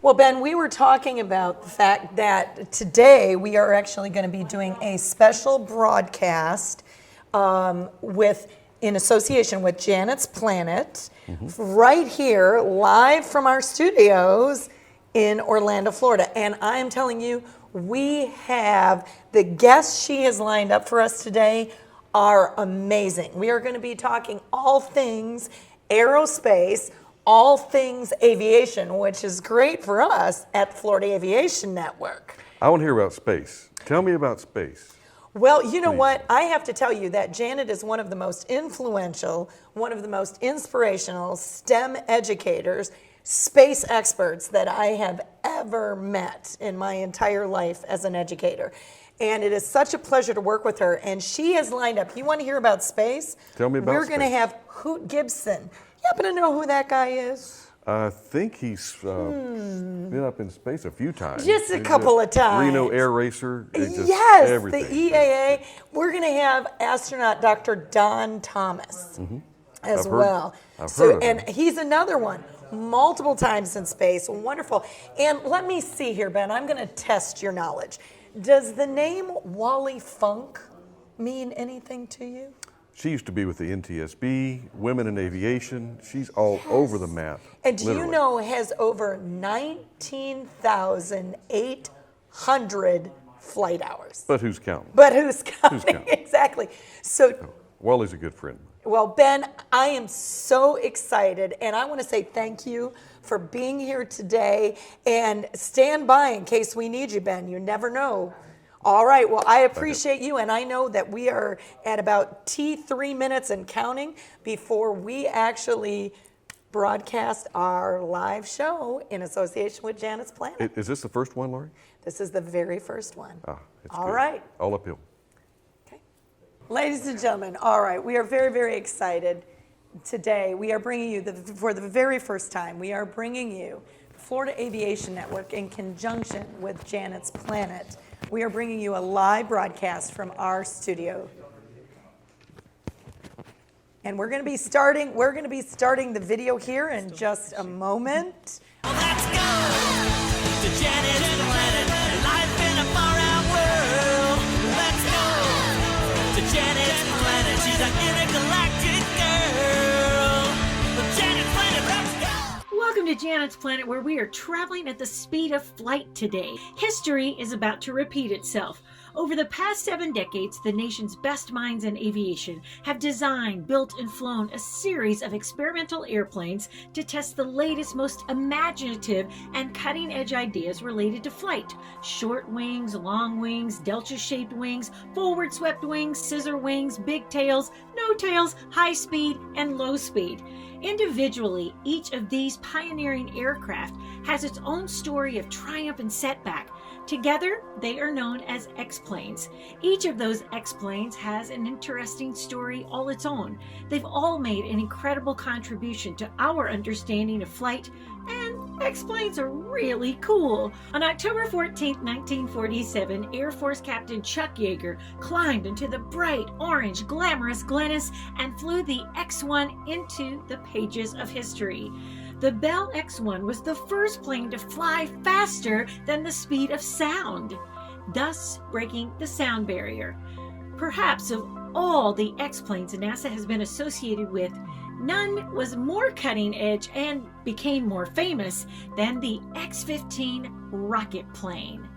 Well, Ben, we were talking about the fact that today we are actually going to be doing a special broadcast in association with Janet's Planet, right here, live from our studios in Orlando, Florida. And I am telling you, we have the guests she has lined up for us today are amazing. We are going to be talking all things aerospace, all things aviation, which is great for us at Florida Aviation Network. I want to hear about space. Tell me about space. Well, you know what? I have to tell you that Janet is one of the most influential, one of the most inspirational STEM educators, space experts that I have ever met in my entire life as an educator. And it is such a pleasure to work with her. And she has lined up. You want to hear about space? Tell me about We're going to have Hoot Gibson. You happen to know who that guy is? I think he's been up in space a few times. Just a couple of times. Reno Air Racer. Yes, everything. the EAA. We're going to have astronaut Dr. Don Thomas as well. I've heard of him. And he's another one. Multiple times in space. Wonderful. And let me see here, Ben. I'm going to test your knowledge. Does the name Wally Funk mean anything to you? She used to be with the NTSB, Women in Aviation. She's all over the map. And do literally. you know has over 19,800 flight hours? But who's counting? But who's counting? Who's counting? Exactly. So, Wally's a good friend. well, Ben, I am so excited, and I want to say thank you for being here today. And stand by in case we need you, Ben. You never know. All right, well, I appreciate you, and I know that we are at about 3 minutes and counting before we actually broadcast our live show in association with Janet's Planet. Is this the first one, Lori? This is the very first one. It's All good. right. All uphill. Okay. Ladies and gentlemen, all right, we are very, very excited today. We are bringing you, for the very first time, we are bringing you Florida Aviation Network in conjunction with Janet's Planet. We are bringing you a live broadcast from our studio. And we're going to be starting the video here in just a moment. Let's go to Janet's Planet, life in a far-out world. Let's go to Janet's Planet, she's an intergalactic girl. Janet's Planet, let's go! Welcome to Janet's Planet, where we are traveling at the speed of flight today. History is about to repeat itself. Over the past 7 decades, the nation's best minds in aviation have designed, built, and flown a series of experimental airplanes to test the latest, most imaginative, and cutting-edge ideas related to flight. Short wings, long wings, delta-shaped wings, forward-swept wings, scissor wings, big tails, no tails, high speed, and low speed. Individually, each of these pioneering aircraft has its own story of triumph and setback. Together, they are known as X-planes. Each of those X-planes has an interesting story all its own. They've all made an incredible contribution to our understanding of flight, and X-planes are really cool. On October 14, 1947, Air Force Captain Chuck Yeager climbed into the bright, orange, glamorous Glennis and flew the X-1 into the pages of history. The Bell X-1 was the first plane to fly faster than the speed of sound, thus breaking the sound barrier. Perhaps of all the X-planes NASA has been associated with, none was more cutting edge and became more famous than the X-15 rocket plane.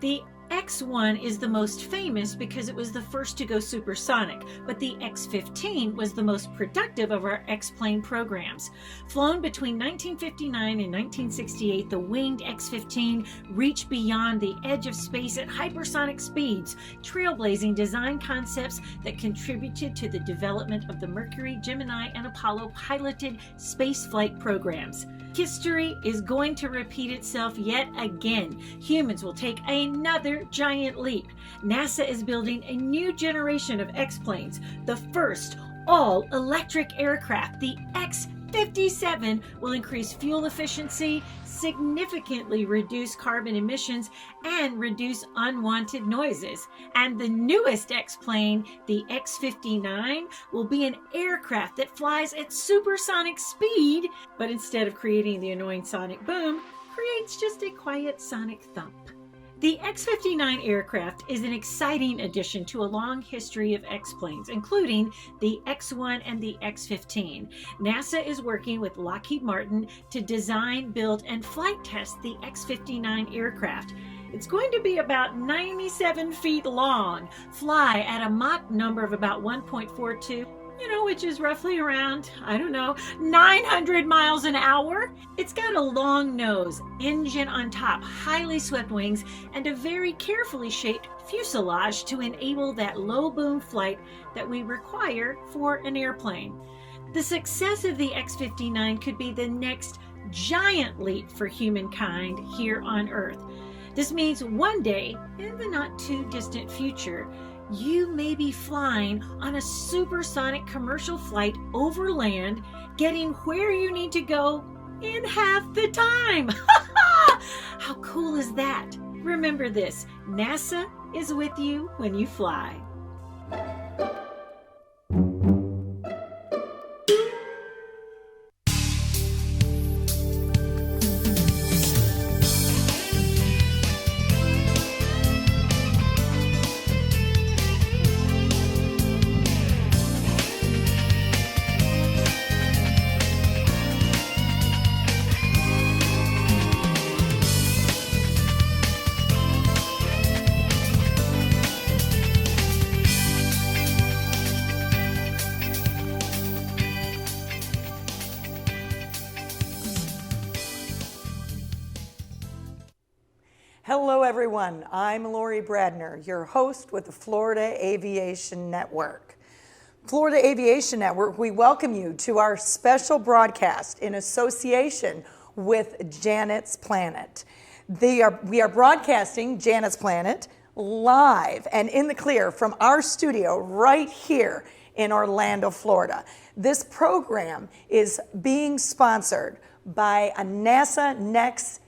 The X-1 is the most famous because it was the first to go supersonic, but the X-15 was the most productive of our X-plane programs. Flown between 1959 and 1968, the winged X-15 reached beyond the edge of space at hypersonic speeds, trailblazing design concepts that contributed to the development of the Mercury, Gemini, and Apollo piloted spaceflight programs. History is going to repeat itself yet again. Humans will take another giant leap. NASA is building a new generation of X-planes, the first all-electric aircraft. The X-57 will increase fuel efficiency, significantly reduce carbon emissions, and reduce unwanted noises. And the newest X-plane, the X-59, will be an aircraft that flies at supersonic speed, but instead of creating the annoying sonic boom, creates just a quiet sonic thump. The X-59 aircraft is an exciting addition to a long history of X-planes, including the X-1 and the X-15. NASA is working with Lockheed Martin to design, build, and flight test the X-59 aircraft. It's going to be about 97 feet long, fly at a Mach number of about 1.42, which is roughly around, 900 miles an hour. It's got a long nose, engine on top, highly swept wings, and a very carefully shaped fuselage to enable that low boom flight that we require for an airplane. The success of the X-59 could be the next giant leap for humankind here on Earth. This means one day, in the not too distant future, you may be flying on a supersonic commercial flight over land, getting where you need to go in half the time. How cool is that? Remember this, NASA is with you when you fly. Hello, everyone. I'm Lori Bradner, your host with the Florida Aviation Network. Florida Aviation Network, we welcome you to our special broadcast in association with Janet's Planet. We are broadcasting Janet's Planet live and in the clear from our studio right here in Orlando, Florida. This program is being sponsored by a NASA Next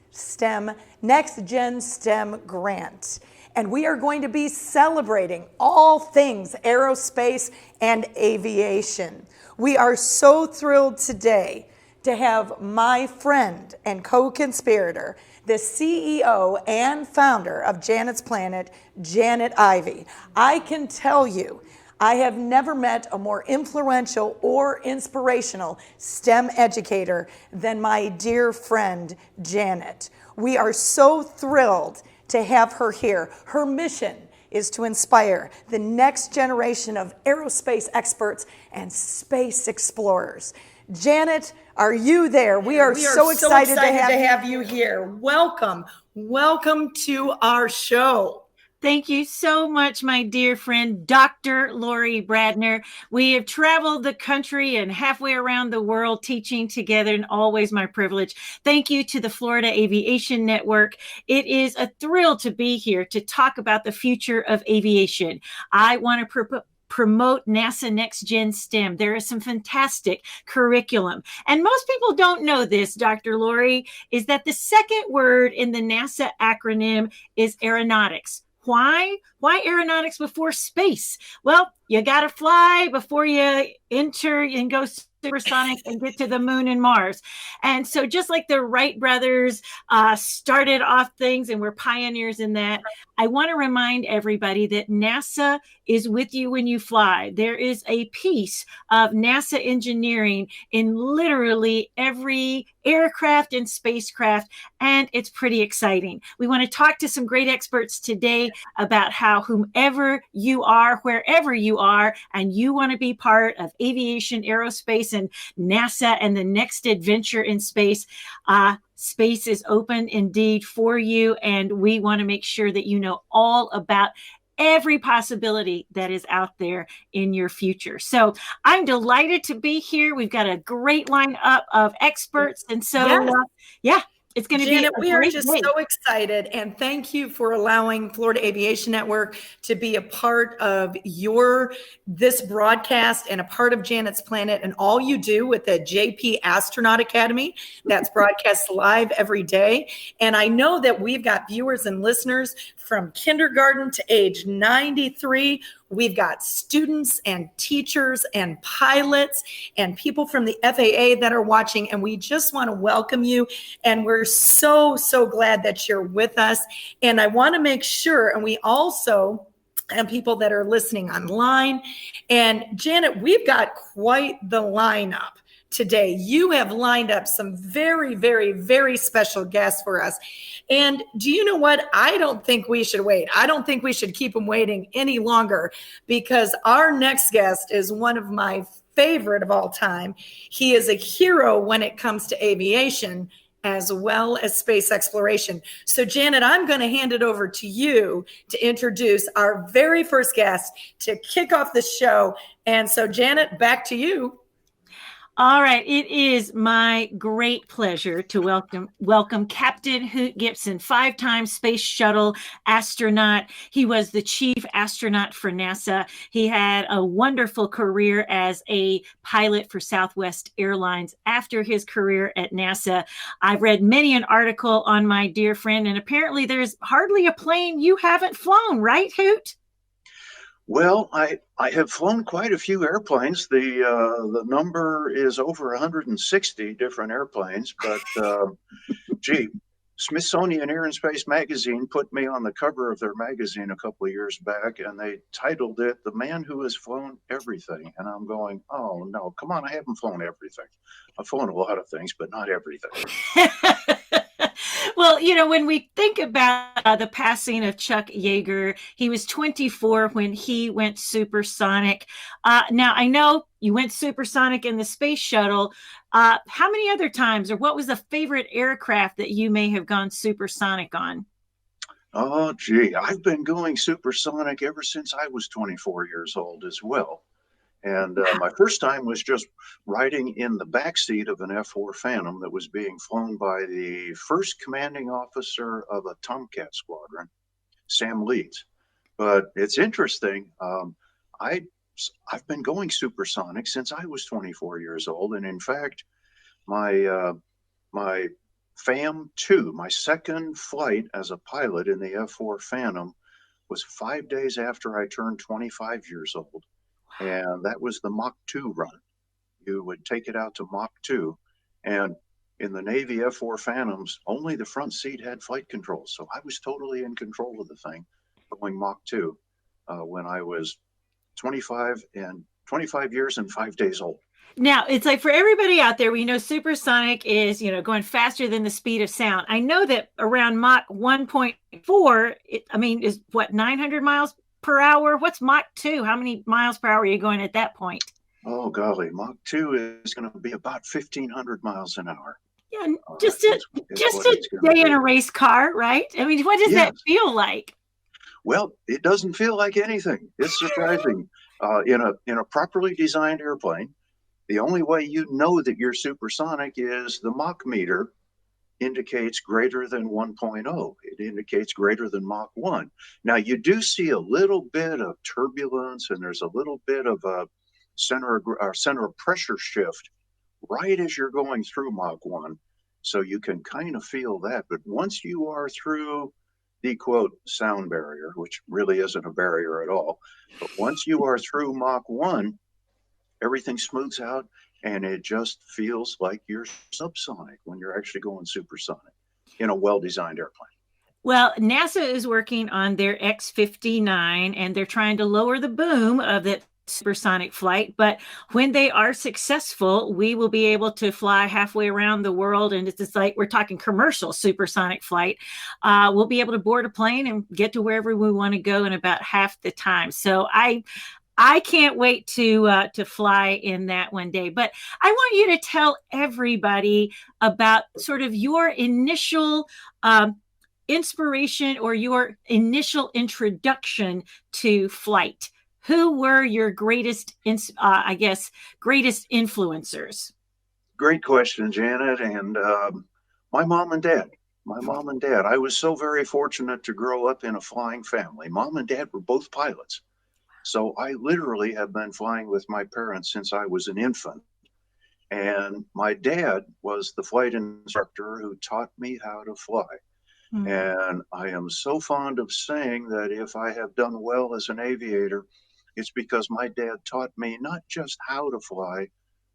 Gen STEM grant. And we are going to be celebrating all things aerospace and aviation. We are so thrilled today to have my friend and co-conspirator, the CEO and founder of Janet's Planet, Janet Ivey. I can tell you, I have never met a more influential or inspirational STEM educator than my dear friend, Janet. We are so thrilled to have her here. Her mission is to inspire the next generation of aerospace experts and space explorers. Janet, are you there? We are so excited to have you here. Welcome to our show. Thank you so much, my dear friend, Dr. Lori Bradner. We have traveled the country and halfway around the world teaching together, and always my privilege. Thank you to the Florida Aviation Network. It is a thrill to be here to talk about the future of aviation. I want to promote NASA Next Gen STEM. There is some fantastic curriculum. And most people don't know this, Dr. Lori, is that the second word in the NASA acronym is aeronautics. Why? Why aeronautics before space? Well, you got to fly before you enter and go supersonic and get to the moon and Mars. And so just like the Wright brothers started off things and were pioneers in that, I want to remind everybody that NASA is with you when you fly. There is a piece of NASA engineering in literally every aircraft and spacecraft, and it's pretty exciting. We want to talk to some great experts today about how whomever you are, wherever you are, and you want to be part of aviation, aerospace, and NASA and the next adventure in space, space is open indeed for you. And we want to make sure that you know all about every possibility that is out there in your future. So I'm delighted to be here. We've got a great lineup of experts. And so, it's going to be Janet, we are great just day. so excited, and thank you for allowing Florida Aviation Network to be a part of this broadcast and a part of Janet's Planet and all you do with the JP Astronaut Academy that's broadcast live every day. And I know that we've got viewers and listeners from kindergarten to age 93. We've got students and teachers and pilots and people from the FAA that are watching, and we just want to welcome you. And we're so, so glad that you're with us. And I want to make sure, and we also and people that are listening online. And Janet, we've got quite the lineup today. You have lined up some very, very, very special guests for us. And do you know what? I don't think we should wait. I don't think we should keep them waiting any longer, because our next guest is one of my favorite of all time. He is a hero when it comes to aviation as well as space exploration. So Janet, I'm going to hand it over to you to introduce our very first guest to kick off the show. And so Janet, back to you. All right, it is my great pleasure to welcome Captain Hoot Gibson, 5-time space shuttle astronaut. He was the chief astronaut for NASA. He had a wonderful career as a pilot for Southwest Airlines after his career at NASA. I've read many an article on my dear friend, and apparently there's hardly a plane you haven't flown, right, Hoot? Well, I have flown quite a few airplanes. The number is over 160 different airplanes, but gee, Smithsonian Air and Space Magazine put me on the cover of their magazine a couple of years back, and they titled it "The Man Who Has Flown Everything." And I'm going, oh no, come on, I haven't flown everything. I've flown a lot of things, but not everything. Well, when we think about the passing of Chuck Yeager, he was 24 when he went supersonic. Now, I know you went supersonic in the space shuttle. How many other times, or what was the favorite aircraft that you may have gone supersonic on? Oh, gee, I've been going supersonic ever since I was 24 years old as well. And my first time was just riding in the backseat of an F-4 Phantom that was being flown by the first commanding officer of a Tomcat squadron, Sam Leeds. But it's interesting. I've been going supersonic since I was 24 years old. And in fact, my FAM-2, my second flight as a pilot in the F-4 Phantom, was 5 days after I turned 25 years old. And that was the Mach 2 run. You would take it out to Mach 2. And in the Navy F-4 Phantoms, only the front seat had flight controls. So I was totally in control of the thing going Mach 2 when I was 25 years and 5 days old. Now, it's like for everybody out there, we know supersonic is, going faster than the speed of sound. I know that around Mach 1.4, is what, 900 miles per hour? What's Mach 2? How many miles per hour are you going at that point? Oh, golly. Mach 2 is going to be about 1,500 miles an hour. Yeah, just a day in a race car, right? What does that feel like? Well, it doesn't feel like anything. It's surprising. In a properly designed airplane, the only way you know that you're supersonic is the Mach meter indicates greater than 1.0. It indicates greater than Mach 1. Now, you do see a little bit of turbulence, and there's a little bit of a center of pressure shift right as you're going through Mach 1. So you can kind of feel that. But once you are through the, quote, sound barrier, which really isn't a barrier at all, but once you are through Mach 1, everything smooths out, and it just feels like you're subsonic when you're actually going supersonic in a well-designed airplane. Well, NASA is working on their X-59, and they're trying to lower the boom of that supersonic flight. But when they are successful, we will be able to fly halfway around the world. And it's just like we're talking commercial supersonic flight. We'll be able to board a plane and get to wherever we want to go in about half the time. So I can't wait to fly in that one day. But I want you to tell everybody about sort of your initial inspiration or your initial introduction to flight. Who were your greatest influencers? Great question, Janet. And my mom and dad. I was so very fortunate to grow up in a flying family. Mom and dad were both pilots. So I literally have been flying with my parents since I was an infant. And my dad was the flight instructor who taught me how to fly. Mm-hmm. And I am so fond of saying that if I have done well as an aviator, It's because my dad taught me not just how to fly,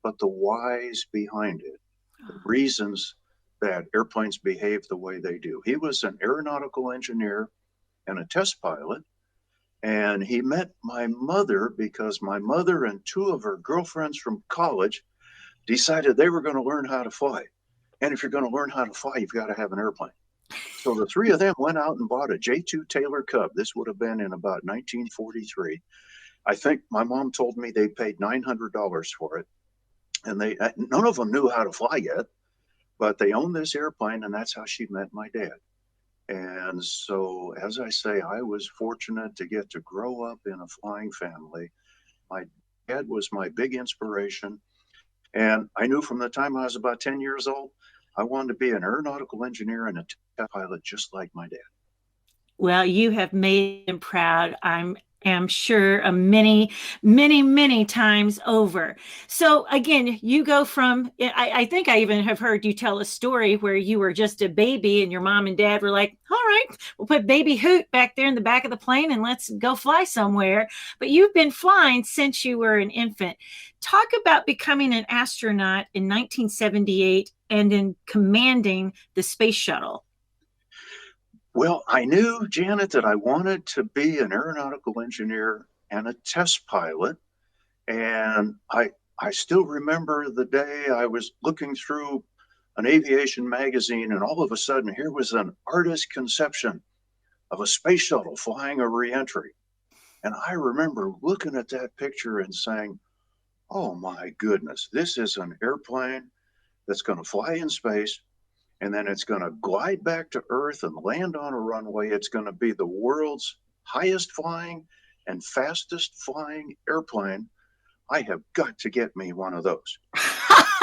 but the whys behind it, the reasons that airplanes behave the way they do. He was an aeronautical engineer and a test pilot. And he met my mother because my mother and two of her girlfriends from college decided they were going to learn how to fly. And if you're going to learn how to fly, you've got to have an airplane. So the three of them went out and bought a J2 Taylor Cub. This would have been in about 1943. I think my mom told me they paid $900 for it. And none of them knew how to fly yet, but they owned this airplane, and that's how she met my dad. And so, as I say, I was fortunate to get to grow up in a flying family. My dad was my big inspiration. And I knew from the time I was about 10 years old, I wanted to be an aeronautical engineer and a test pilot just like my dad. Well, you have made him proud. I'm sure many, many, many times over. So again, you go from, I think I even have heard you tell a story where you were just a baby and your mom and dad were like, all right, we'll put baby Hoot back there in the back of the plane and let's go fly somewhere. But you've been flying since you were an infant. Talk about becoming an astronaut in 1978 and then commanding the space shuttle. Well, I knew, Janet, that I wanted to be an aeronautical engineer and a test pilot. And I still remember the day I was looking through an aviation magazine, and all of a sudden, here was an artist's conception of a space shuttle flying a reentry. And I remember looking at that picture and saying, oh my goodness, this is an airplane that's going to fly in space, and then it's going to glide back to Earth and land on a runway. It's going to be the world's highest flying and fastest flying airplane. I have got to get me one of those.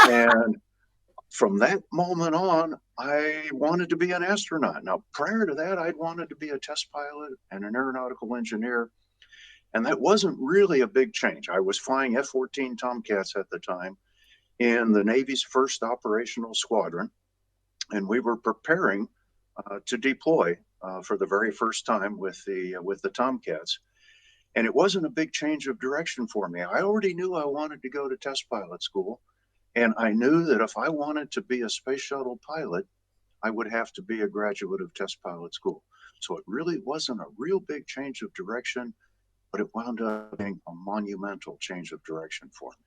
And from that moment on, I wanted to be an astronaut. Now, prior to that, I'd wanted to be a test pilot and an aeronautical engineer. And that wasn't really a big change. I was flying F-14 Tomcats at the time in the Navy's first operational squadron. And we were preparing to deploy for the very first time with the Tomcats. And it wasn't a big change of direction for me. I already knew I wanted to go to test pilot school. And I knew that if I wanted to be a space shuttle pilot, I would have to be a graduate of test pilot school. So it really wasn't a real big change of direction, but it wound up being a monumental change of direction for me.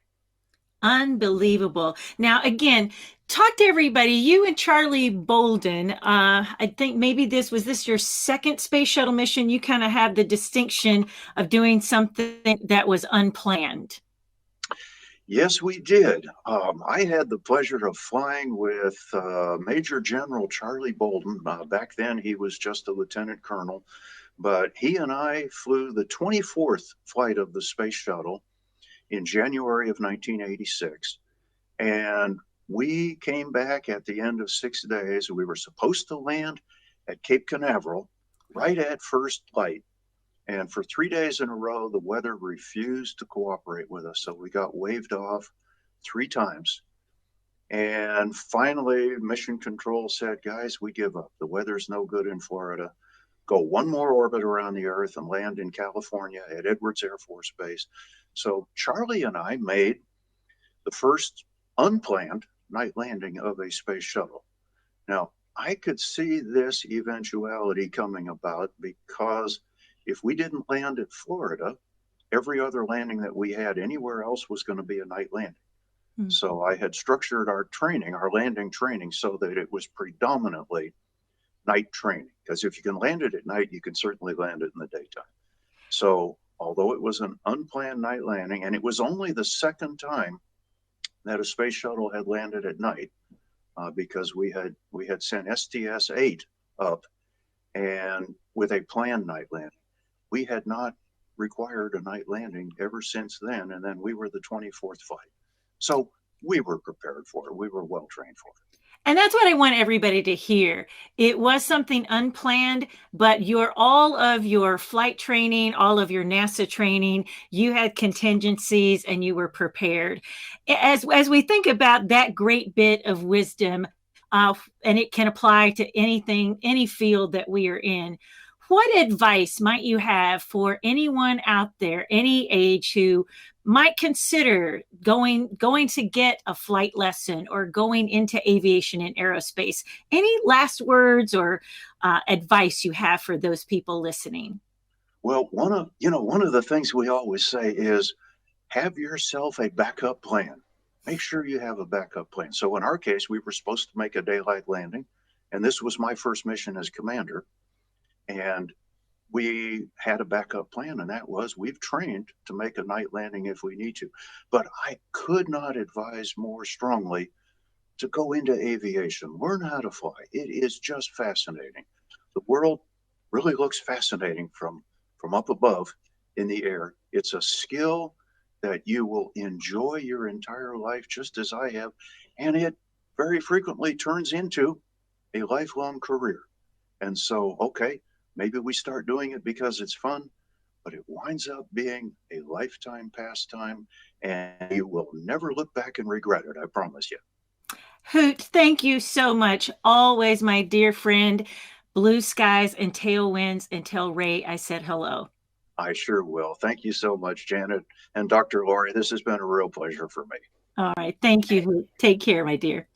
Unbelievable. Now, again, talk to everybody. You and Charlie Bolden, I think maybe this your second space shuttle mission. You kind of have the distinction of doing something that was unplanned. Yes, we did. I had the pleasure of flying with Major General Charlie Bolden. Back then, he was just a lieutenant colonel, but he and I flew the 24th flight of the space shuttle in January of 1986. And we came back at the end of 6 days. We were supposed to land at Cape Canaveral right at first light. And for 3 days in a row, the weather refused to cooperate with us. So we got waved off 3 times. And finally, Mission Control said, guys, we give up. The weather's no good in Florida. Go one more orbit around the Earth and land in California at Edwards Air Force Base. So Charlie and I made the first unplanned night landing of a space shuttle. Now, I could see this eventuality coming about because if we didn't land at Florida, every other landing that we had anywhere else was going to be a night landing. Mm-hmm. So I had structured our training, our landing training, so that it was predominantly night training. Because if you can land it at night, you can certainly land it in the daytime. So although it was an unplanned night landing, and it was only the second time that a space shuttle had landed at night, because we had sent STS-8 up and with a planned night landing. We had not required a night landing ever since then, and then we were the 24th flight. So we were prepared for it. We were well trained for it. And that's what I want everybody to hear. It was something unplanned, but all of your flight training, all of your NASA training, you had contingencies and you were prepared. As we think about that great bit of wisdom, and it can apply to anything, any field that we are in, what advice might you have for anyone out there, any age, who might consider going to get a flight lesson or going into aviation and aerospace? Any last words or advice you have for those people listening? Well, one of the things we always say is have yourself a backup plan. Make sure you have a backup plan. So in our case, we were supposed to make a daylight landing, and this was my first mission as commander. And we had a backup plan, and that was we've trained to make a night landing if we need to. But I could not advise more strongly to go into aviation, learn how to fly. It is just fascinating. The world really looks fascinating from up above in the air. It's a skill that you will enjoy your entire life, just as I have, and it very frequently turns into a lifelong career. And so, okay, maybe we start doing it because it's fun, but it winds up being a lifetime pastime, and you will never look back and regret it, I promise you. Hoot, thank you so much. Always, my dear friend. Blue skies and tailwinds, and tell Ray I said hello. I sure will. Thank you so much, Janet and Dr. Lori. This has been a real pleasure for me. All right. Thank you, Hoot. Take care, my dear.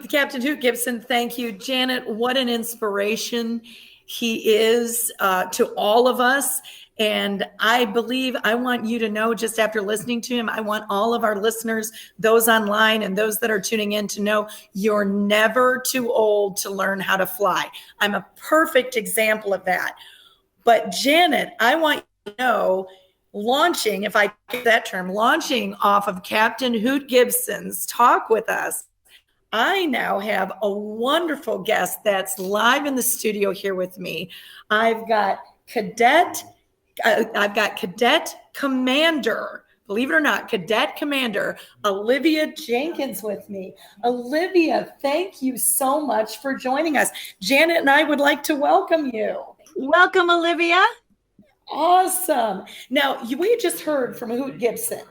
Captain Hoot Gibson, thank you. Janet, what an inspiration he is to all of us. And I believe, I want you to know, just after listening to him, I want all of our listeners, those online and those that are tuning in, to know you're never too old to learn how to fly. I'm a perfect example of that. But Janet, I want you to know, launching, if I get that term, launching off of Captain Hoot Gibson's talk with us, I now have a wonderful guest that's live in the studio here with me. I've got Cadet Commander, believe it or not, Cadet Commander Olivia Jenkins with me. Olivia, thank you so much for joining us. Janet and I would like to welcome you. Welcome, Olivia. Awesome. Now, we just heard from Hoot Gibson,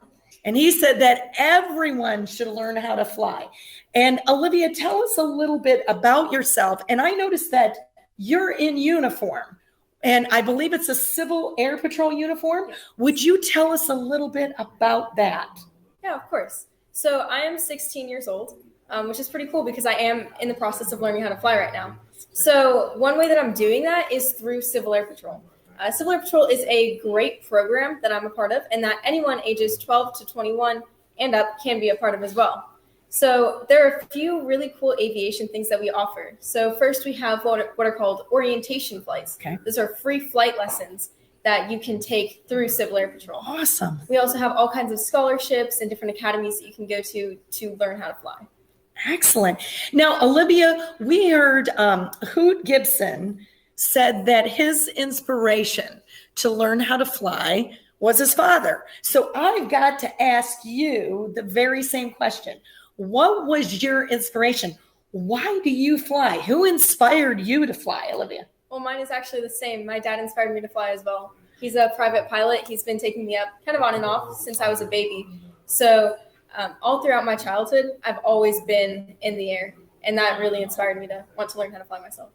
and he said that everyone should learn how to fly. And Olivia, tell us a little bit about yourself. And I noticed that you're in uniform, and I believe it's a Civil Air Patrol uniform. Would you tell us a little bit about that? Yeah, of course. So I am 16 years old, which is pretty cool because I am in the process of learning how to fly right now. So one way that I'm doing that is through Civil Air Patrol. Civil Air Patrol is a great program that I'm a part of, and that anyone ages 12 to 21 and up can be a part of as well. So there are a few really cool aviation things that we offer. So first we have what are called orientation flights. Okay. Those are free flight lessons that you can take through Civil Air Patrol. Awesome. We also have all kinds of scholarships and different academies that you can go to learn how to fly. Excellent. Now, Olivia, we heard Hoot Gibson said that his inspiration to learn how to fly was his father. So I've got to ask you the very same question. What was your inspiration? Why do you fly? Who inspired you to fly, Olivia? Well, mine is actually the same. My dad inspired me to fly as well. He's a private pilot. He's been taking me up kind of on and off since I was a baby. So all throughout my childhood, I've always been in the air. And that really inspired me to want to learn how to fly myself.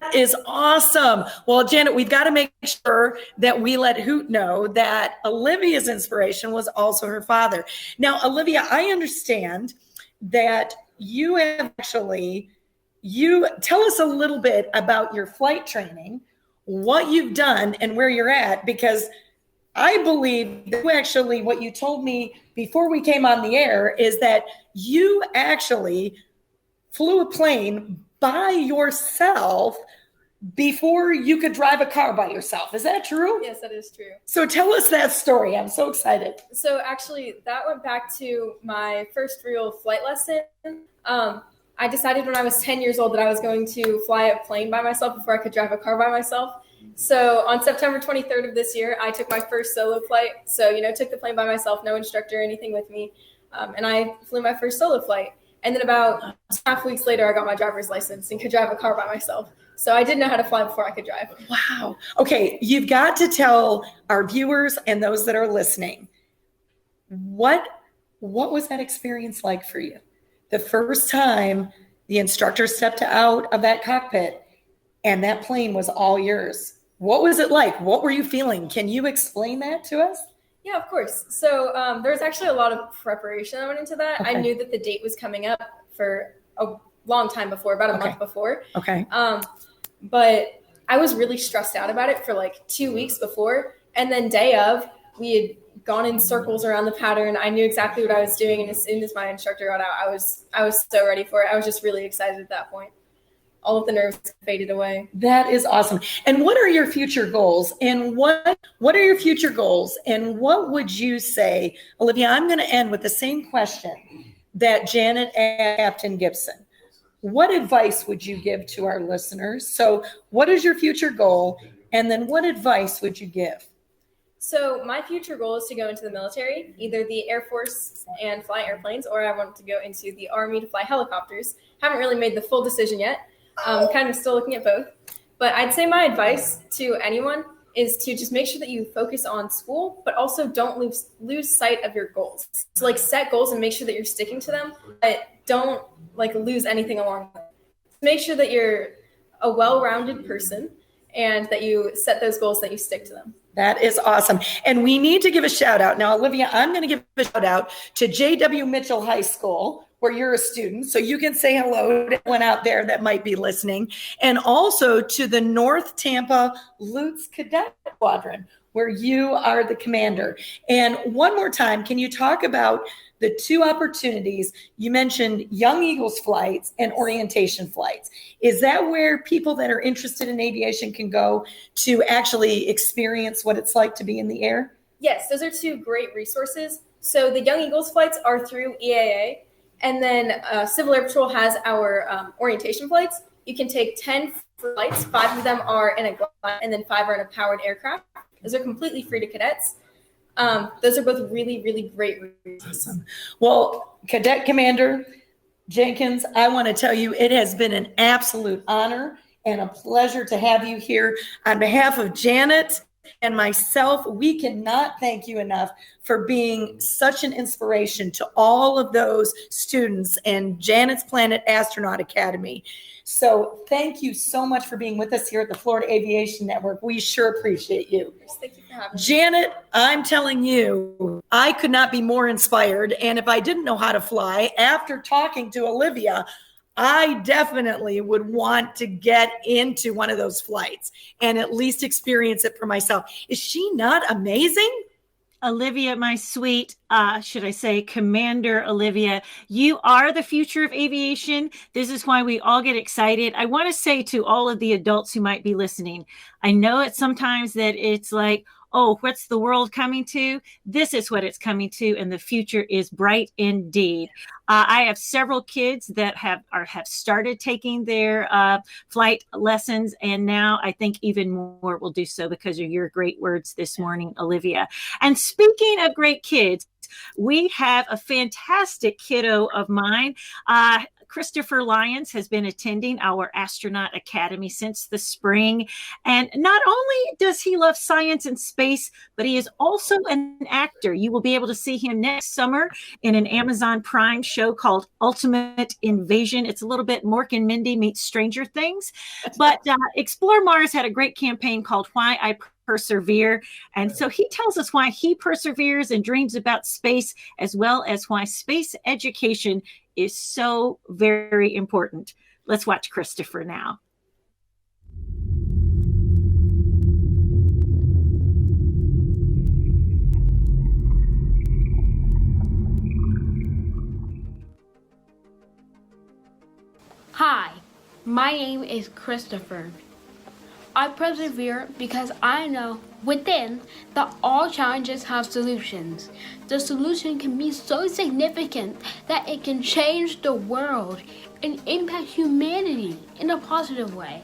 That is awesome. Well, Janet, we've got to make sure that we let Hoot know that Olivia's inspiration was also her father. Now, Olivia, I understand that you tell us a little bit about your flight training, what you've done and where you're at, because I believe that what you told me before we came on the air is that you actually flew a plane by yourself before you could drive a car by yourself. Is that true? Yes, that is true. So tell us that story. I'm so excited. So actually, that went back to my first real flight lesson. I decided when I was 10 years old that I was going to fly a plane by myself before I could drive a car by myself. So on September 23rd of this year, I took my first solo flight. So, took the plane by myself, no instructor or anything with me. And I flew my first solo flight. And then about 2.5 weeks later, I got my driver's license and could drive a car by myself. So I did know how to fly before I could drive. Wow. Okay, you've got to tell our viewers and those that are listening, what was that experience like for you? The first time the instructor stepped out of that cockpit and that plane was all yours. What was it like? What were you feeling? Can you explain that to us? Yeah, of course. So there was actually a lot of preparation that went into that. Okay. I knew that the date was coming up for a long time before, about a month before. Okay. But I was really stressed out about it for like 2 weeks before. And then day of, we had gone in circles around the pattern. I knew exactly what I was doing. And as soon as my instructor got out, I was so ready for it. I was just really excited at that point. All of the nerves faded away. That is awesome. And what are your future goals? And what are your future goals? And what would you say, Olivia, I'm going to end with the same question that Janet asked Captain Gibson. What advice would you give to our listeners? So what is your future goal? And then what advice would you give? So my future goal is to go into the military, either the Air Force and fly airplanes, or I want to go into the Army to fly helicopters. Haven't really made the full decision yet. Kind of still looking at both. But I'd say my advice to anyone is to just make sure that you focus on school, but also don't lose sight of your goals. So like set goals and make sure that you're sticking to them, but don't like lose anything along the way. Make sure that you're a well-rounded person and that you set those goals, that you stick to them. That is awesome. And we need to give a shout out. Now, Olivia, I'm going to give a shout out to J.W. Mitchell High School, where you're a student. So you can say hello to anyone out there that might be listening. And also to the North Tampa Lutz Cadet Squadron, where you are the commander. And one more time, can you talk about the two opportunities? You mentioned Young Eagles flights and orientation flights. Is that where people that are interested in aviation can go to actually experience what it's like to be in the air? Yes, those are two great resources. So the Young Eagles flights are through EAA, and then Civil Air Patrol has our orientation flights. You can take 10 flights. 5 of them are in a glide, and then 5 are in a powered aircraft. Those are completely free to cadets. Those are both really, really great resources. Awesome. Well, Cadet Commander Jenkins, I want to tell you, it has been an absolute honor and a pleasure to have you here. On behalf of Janet and myself, we cannot thank you enough for being such an inspiration to all of those students in Janet's Planet Astronaut Academy. So thank you so much for being with us here at the Florida Aviation Network. We sure appreciate you. Thank you for having me. Janet, I'm telling you, I could not be more inspired. And if I didn't know how to fly, after talking to Olivia, I definitely would want to get into one of those flights and at least experience it for myself. Is she not amazing? Olivia, my sweet, should I say, Commander Olivia, you are the future of aviation. This is why we all get excited. I want to say to all of the adults who might be listening, I know it's sometimes that it's like, oh, what's the world coming to? This is what it's coming to, and the future is bright indeed. I have several kids that have started taking their flight lessons, and now I think even more will do so because of your great words this morning, Olivia. And speaking of great kids, we have a fantastic kiddo of mine. Christopher Lyons has been attending our Astronaut Academy since the spring. And not only does he love science and space, but he is also an actor. You will be able to see him next summer in an Amazon Prime show called Ultimate Invasion. It's a little bit Mork and Mindy meets Stranger Things. But Explore Mars had a great campaign called Why I Persevere. And so he tells us why he perseveres and dreams about space, as well as why space education is so very important. Let's watch Christopher now. Hi, my name is Christopher. I persevere because I know within that all challenges have solutions. The solution can be so significant that it can change the world and impact humanity in a positive way.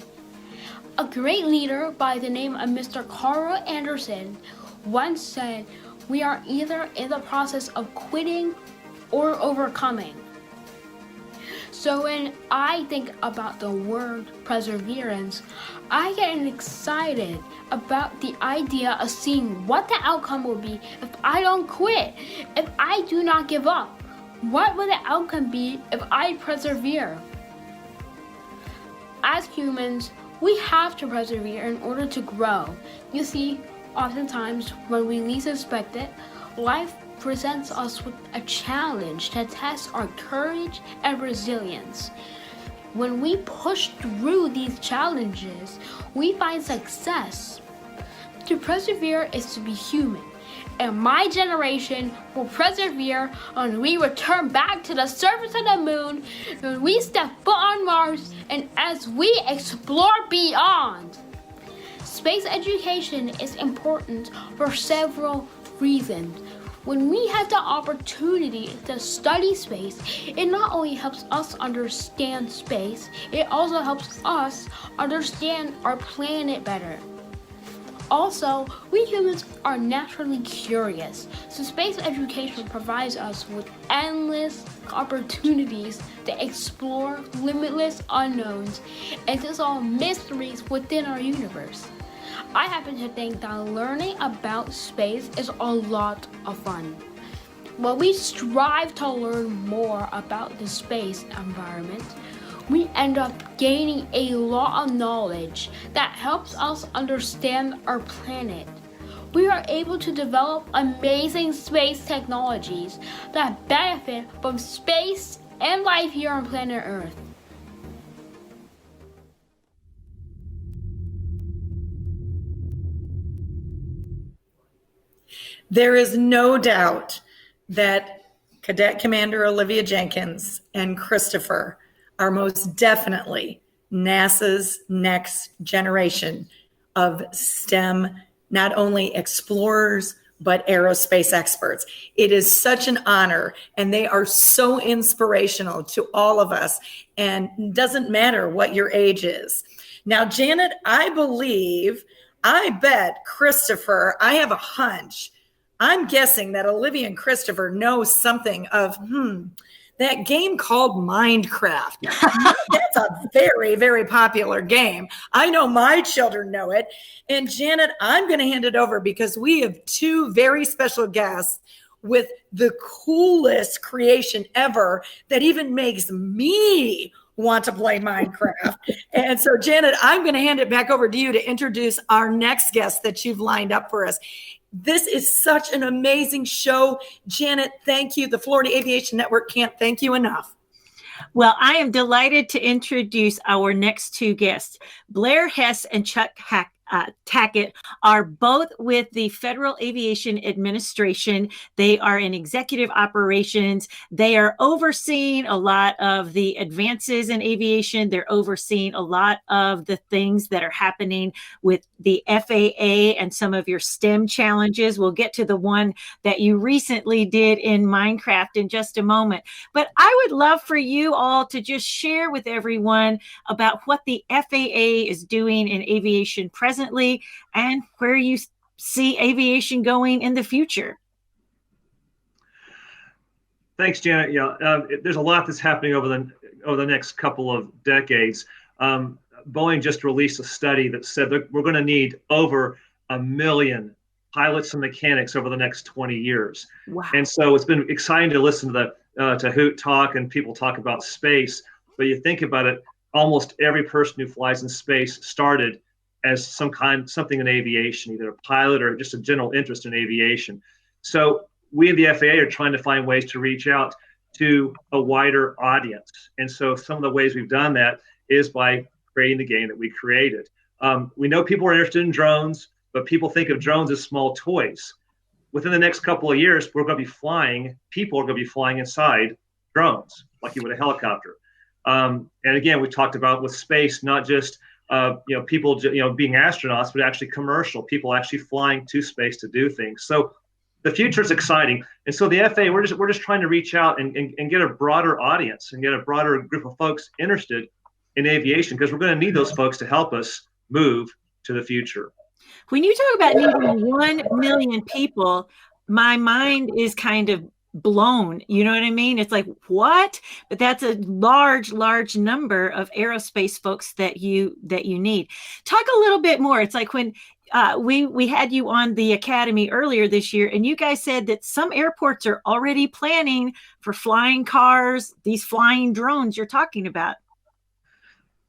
A great leader by the name of Mr. Carl Anderson once said, "We are either in the process of quitting or overcoming." So when I think about the word perseverance, I get excited about the idea of seeing what the outcome will be if I don't quit, if I do not give up. What will the outcome be if I persevere? As humans, We have to persevere in order to grow. You see, oftentimes when we least expect it, life presents us with a challenge to test our courage and resilience. When we push through these challenges, we find success. To persevere is to be human, and my generation will persevere when we return back to the surface of the moon, when we step foot on Mars, and as we explore beyond. Space education is important for several reasons. When we have the opportunity to study space, it not only helps us understand space, it also helps us understand our planet better. Also, we humans are naturally curious, so space education provides us with endless opportunities to explore limitless unknowns and to solve mysteries within our universe. I happen to think that learning about space is a lot of fun. When we strive to learn more about the space environment, we end up gaining a lot of knowledge that helps us understand our planet. We are able to develop amazing space technologies that benefit from space and life here on planet Earth. There is no doubt that Cadet Commander Olivia Jenkins and Christopher are most definitely NASA's next generation of STEM, not only explorers, but aerospace experts. It is such an honor, and they are so inspirational to all of us, and it doesn't matter what your age is. Now, Janet, I bet Christopher, I have a hunch. I'm guessing that Olivia and Christopher know something of, that game called Minecraft. That's a very, very popular game. I know my children know it. And Janet, I'm going to hand it over because we have two very special guests with the coolest creation ever that even makes me want to play Minecraft. And so, Janet, I'm going to hand it back over to you to introduce our next guest that you've lined up for us. This is such an amazing show. Janet, thank you. The Florida Aviation Network can't thank you enough. Well, I am delighted to introduce our next two guests. Blair Hess and Chuck Tackett are both with the Federal Aviation Administration. They are in executive operations. They are overseeing a lot of the advances in aviation. They're overseeing a lot of the things that are happening with the FAA and some of your STEM challenges. We'll get to the one that you recently did in Minecraft in just a moment. But I would love for you all to just share with everyone about what the FAA is doing in aviation presently and where you see aviation going in the future. Thanks, Janet. There's a lot that's happening over the next couple of decades. Boeing just released a study that said that we're going to need over 1 million pilots and mechanics over the next 20 years. Wow. And so it's been exciting to listen to Hoot talk and people talk about space. But you think about it, almost every person who flies in space started as something in aviation, either a pilot or just a general interest in aviation. So we at the FAA are trying to find ways to reach out to a wider audience. And so some of the ways we've done that is by creating the game that we created. We know people are interested in drones, but people think of drones as small toys. Within the next couple of years, people are going to be flying inside drones, like you would a helicopter. And again, we talked about with space, not just people being astronauts, but actually commercial people actually flying to space to do things. So the future is exciting. And so the FAA, we're just trying to reach out and get a broader audience and get a broader group of folks interested in aviation, because we're going to need those folks to help us move to the future. When you talk about needing 1 million people, my mind is kind of blown. You know what I mean? It's like, what? But that's a large number of aerospace folks that you need. Talk a little bit more. It's like when we had you on the Academy earlier this year, and you guys said that some airports are already planning for flying cars, these flying drones you're talking about.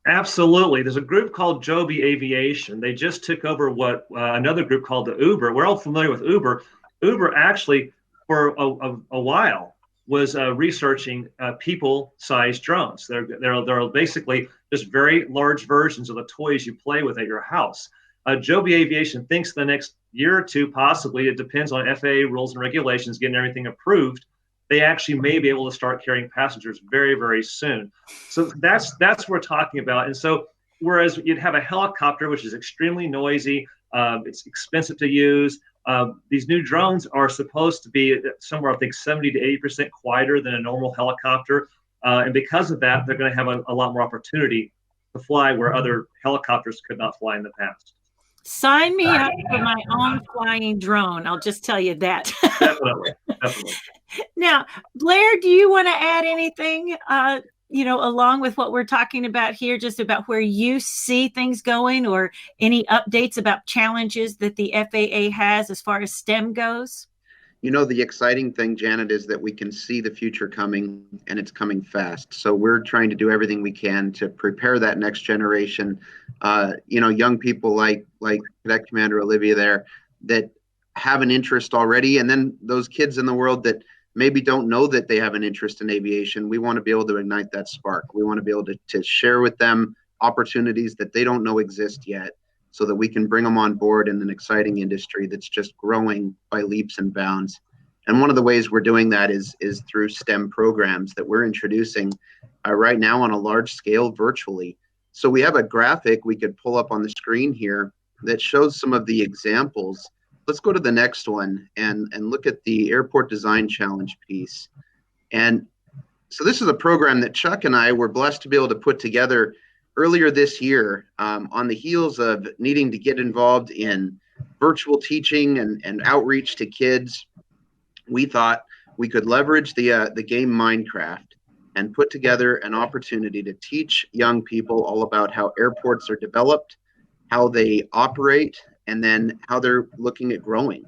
Absolutely. There's a group called Joby Aviation. They just took over what another group called the Uber. We're all familiar with Uber. Uber actually, for a while, was researching people-sized drones. They're basically just very large versions of the toys you play with at your house. Joby Aviation thinks the next year or two, possibly, it depends on FAA rules and regulations, getting everything approved, they actually may be able to start carrying passengers very, very soon. So that's what we're talking about. And so whereas you'd have a helicopter, which is extremely noisy, it's expensive to use. These new drones are supposed to be somewhere, I think, 70 to 80% quieter than a normal helicopter. And because of that, they're going to have a lot more opportunity to fly where other helicopters could not fly in the past. Sign me up for my own flying drone. I'll just tell you that. Definitely. Definitely. Now, Blair, do you want to add anything, along with what we're talking about here, just about where you see things going, or any updates about challenges that the FAA has as far as STEM goes? The exciting thing, Janet, is that we can see the future coming, and it's coming fast. So we're trying to do everything we can to prepare that next generation. Young people like Cadet Commander Olivia there that have an interest already, and then those kids in the world that maybe don't know that they have an interest in aviation. We want to be able to ignite that spark. We want to be able to share with them opportunities that they don't know exist yet, so that we can bring them on board in an exciting industry that's just growing by leaps and bounds. And one of the ways we're doing that is through STEM programs that we're introducing right now on a large scale virtually. So we have a graphic we could pull up on the screen here that shows some of the examples. Let's go to the next one and look at the Airport Design Challenge piece. And so this is a program that Chuck and I were blessed to be able to put together earlier this year, on the heels of needing to get involved in virtual teaching and outreach to kids. We thought we could leverage the game Minecraft and put together an opportunity to teach young people all about how airports are developed, how they operate, and then how they're looking at growing.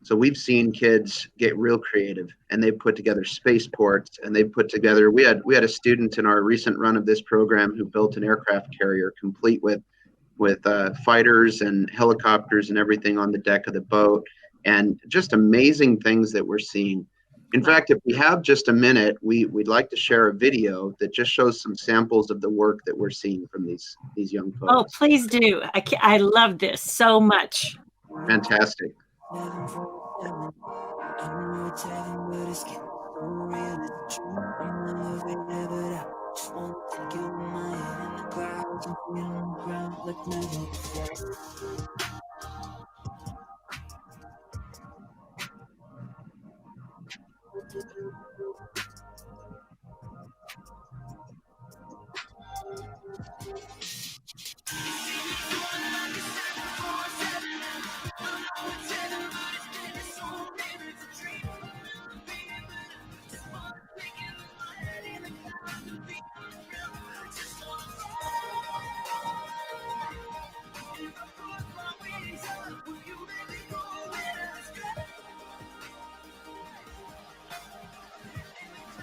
So we've seen kids get real creative, and they've put together spaceports, and they've put together, we had a student in our recent run of this program who built an aircraft carrier complete with fighters and helicopters and everything on the deck of the boat, and just amazing things that we're seeing. In fact, if we have just a minute, we'd like to share a video that just shows some samples of the work that we're seeing from these young folks. Oh, please do. I love this so much. Fantastic.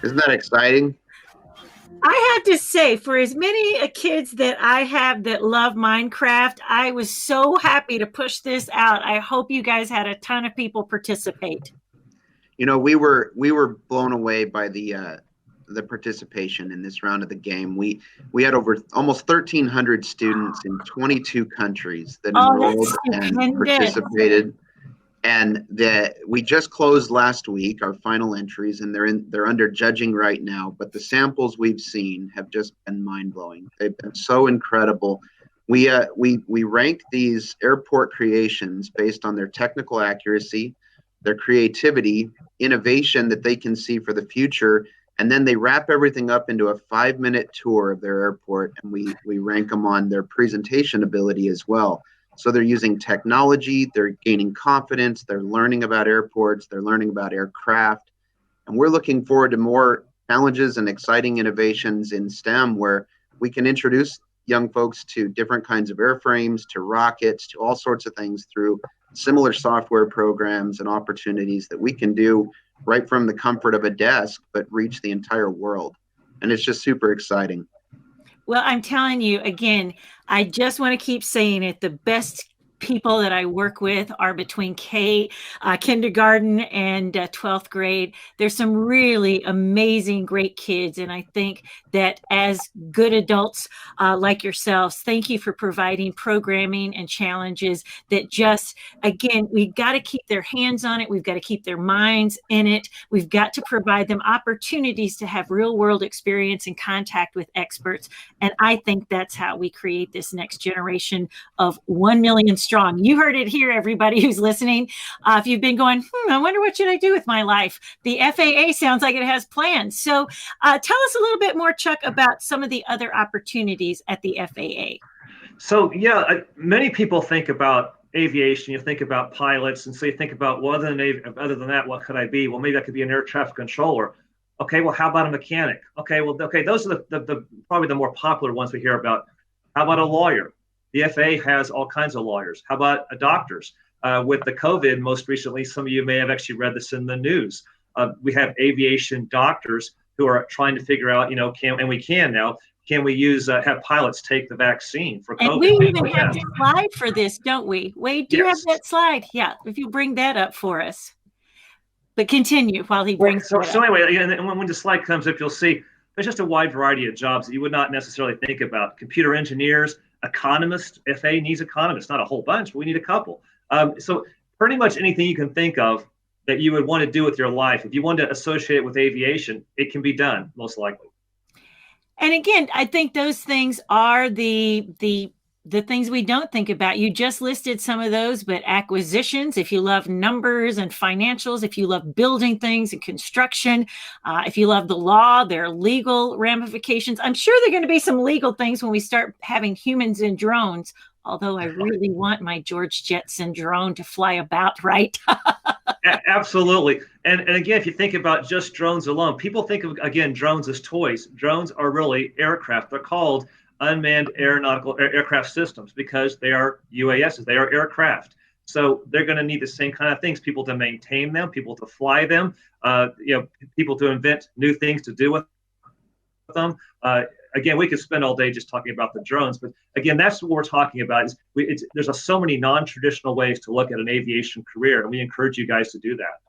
Isn't that exciting? I have to say, for as many kids that I have that love Minecraft, I was so happy to push this out. I hope you guys had a ton of people participate. We were blown away by the participation in this round of the game. We had over almost 1,300 students in 22 countries that enrolled and participated. And we just closed last week our final entries, and they're under judging right now. But the samples we've seen have just been mind-blowing. They've been so incredible. We rank these airport creations based on their technical accuracy, their creativity, innovation that they can see for the future, and then they wrap everything up into a 5-minute tour of their airport, and we rank them on their presentation ability as well. So they're using technology, they're gaining confidence, they're learning about airports, they're learning about aircraft. And we're looking forward to more challenges and exciting innovations in STEM, where we can introduce young folks to different kinds of airframes, to rockets, to all sorts of things through similar software programs and opportunities that we can do right from the comfort of a desk, but reach the entire world. And it's just super exciting. Well, I'm telling you again, I just want to keep saying it. The best people that I work with are between kindergarten and 12th grade. There's some really amazing, great kids. And I think that as good adults like yourselves, thank you for providing programming and challenges that just, again, we've got to keep their hands on it. We've got to keep their minds in it. We've got to provide them opportunities to have real world experience and contact with experts. And I think that's how we create this next generation of 1 million strong. You heard it here, everybody who's listening. If you've been going, I wonder what should I do with my life? The FAA sounds like it has plans. So tell us a little bit more, Chuck, about some of the other opportunities at the FAA. So many people think about aviation. You think about pilots, and so you think about, well, other than that, what could I be? Well, maybe I could be an air traffic controller. Okay, well, how about a mechanic? Okay, those are the probably the more popular ones we hear about. How about a lawyer? The FAA has all kinds of lawyers. How about doctors? With the COVID, most recently, some of you may have actually read this in the news. We have aviation doctors who are trying to figure out, can we use have pilots take the vaccine for COVID? And we even have a slide for this, don't we? Wade, do you have that slide? Yeah, if you bring that up for us. But continue while he brings it up. So anyway, and when the slide comes up, you'll see there's just a wide variety of jobs that you would not necessarily think about. Computer engineers, economists. FAA needs economists, not a whole bunch, but we need a couple. So pretty much anything you can think of that you would want to do with your life, if you want to associate it with aviation, it can be done, most likely. And again, I think those things are the things we don't think about. You just listed some of those, but acquisitions, if you love numbers and financials, if you love building things and construction, if you love the law, there are legal ramifications. I'm sure there are going to be some legal things when we start having humans in drones, although I really want my George Jetson drone to fly about, right? Absolutely. And again, if you think about just drones alone, people think of, again, drones as toys. Drones are really aircraft. They're called unmanned aeronautical aircraft systems because they are UASs, they are aircraft. So they're going to need the same kind of things: people to maintain them, people to fly them, people to invent new things to do with them. Again, we could spend all day just talking about the drones, but again, that's what we're talking about. There's so many non-traditional ways to look at an aviation career, and we encourage you guys to do that.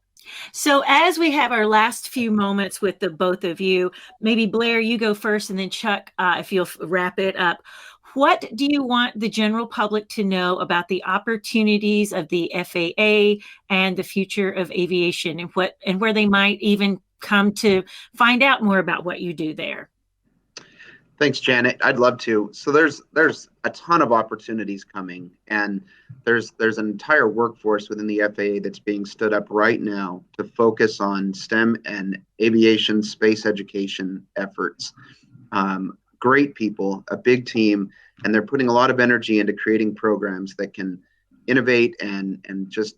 So as we have our last few moments with the both of you, maybe Blair, you go first, and then Chuck, if you'll wrap it up. What do you want the general public to know about the opportunities of the FAA and the future of aviation, and where they might even come to find out more about what you do there? Thanks, Janet. I'd love to. So there's a ton of opportunities coming, and there's an entire workforce within the FAA that's being stood up right now to focus on STEM and aviation space education efforts. Great people, a big team, and they're putting a lot of energy into creating programs that can innovate and just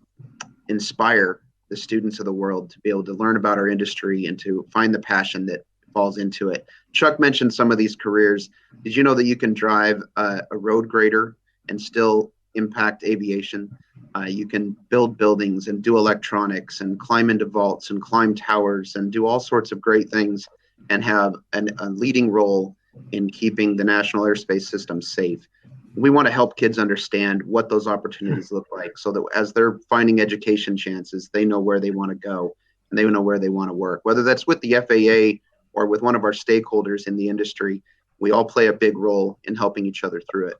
inspire the students of the world to be able to learn about our industry and to find the passion that falls into it. Chuck mentioned some of these careers. Did you know that you can drive a road grader and still impact aviation? You can build buildings and do electronics and climb into vaults and climb towers and do all sorts of great things and have a leading role in keeping the national airspace system safe. We want to help kids understand what those opportunities look like so that as they're finding education chances, they know where they want to go and they know where they want to work. Whether that's with the FAA or with one of our stakeholders in the industry, we all play a big role in helping each other through it.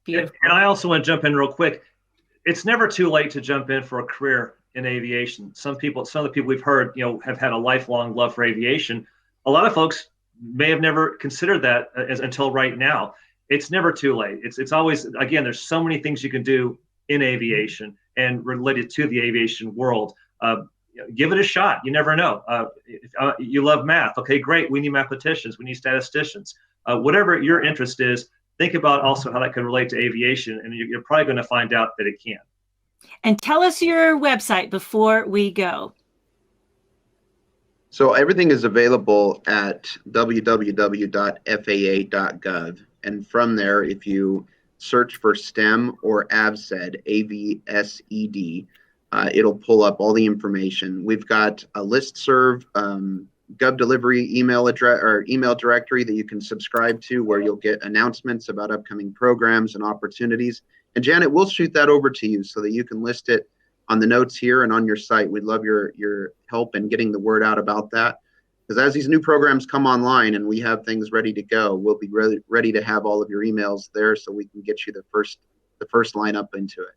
Beautiful. And I also want to jump in real quick. It's never too late to jump in for a career in aviation. Some of the people we've heard, have had a lifelong love for aviation. A lot of folks may have never considered that until right now. It's never too late. It's always, again, there's so many things you can do in aviation and related to the aviation world. Give it a shot. You never know. If you love math, okay, great. We need mathematicians. We need statisticians. Whatever your interest is, think about also how that can relate to aviation, and you're probably going to find out that it can. And tell us your website before we go. So everything is available at www.faa.gov. And from there, if you search for STEM or AVSED, AVSED, it'll pull up all the information. We've got a listserv Gov Delivery email address or email directory that you can subscribe to, where you'll get announcements about upcoming programs and opportunities. And Janet, we'll shoot that over to you so that you can list it on the notes here and on your site. We'd love your help in getting the word out about that. Because as these new programs come online and we have things ready to go, we'll be ready to have all of your emails there so we can get you the first lineup into it.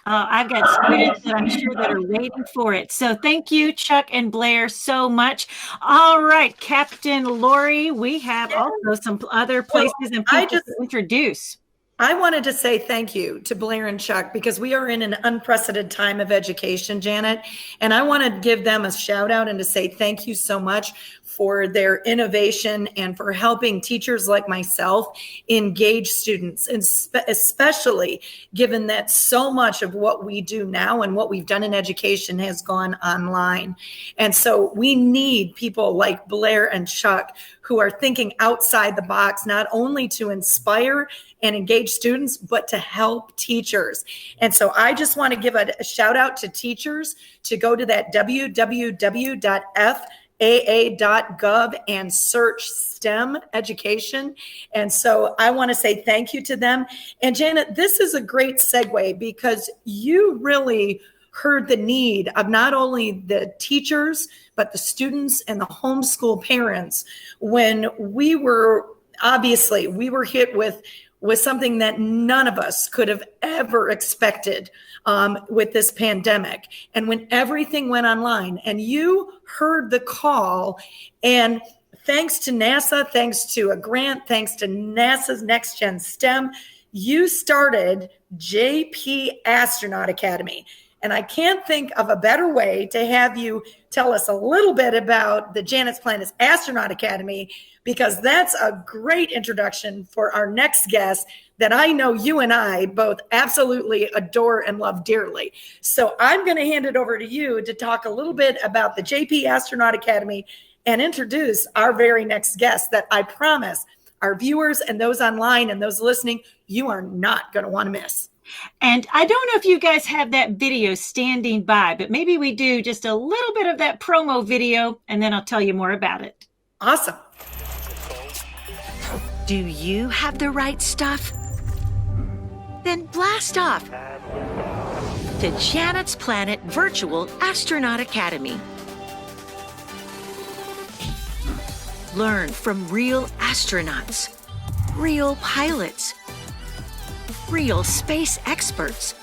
I've got students that I'm sure that are waiting for it. So thank you, Chuck and Blair, so much. All right, Captain Lori, we have also some other places and people to introduce. I wanted to say thank you to Blair and Chuck because we are in an unprecedented time of education, Janet. And I want to give them a shout out and to say thank you so much for their innovation and for helping teachers like myself engage students, and especially given that so much of what we do now and what we've done in education has gone online. And so we need people like Blair and Chuck who are thinking outside the box, not only to inspire and engage students, but to help teachers. And so I just want to give a shout out to teachers to go to that www.faa.gov and search STEM education. And so I want to say thank you to them. And Janet, this is a great segue because you really heard the need of not only the teachers, but the students and the homeschool parents when we were hit with something that none of us could have ever expected with this pandemic. And when everything went online and you heard the call, and thanks to NASA, thanks to a grant, thanks to NASA's Next Gen STEM, you started JP Astronaut Academy. And I can't think of a better way to have you tell us a little bit about the Janet's Planet's Astronaut Academy, because that's a great introduction for our next guest that I know you and I both absolutely adore and love dearly. So I'm going to hand it over to you to talk a little bit about the JP Astronaut Academy and introduce our very next guest that I promise our viewers and those online and those listening, you are not going to want to miss. And I don't know if you guys have that video standing by, but maybe we do just a little bit of that promo video, and then I'll tell you more about it. Awesome. Do you have the right stuff? Then blast off to Janet's Planet Virtual Astronaut Academy. Learn from real astronauts, real pilots, real space experts,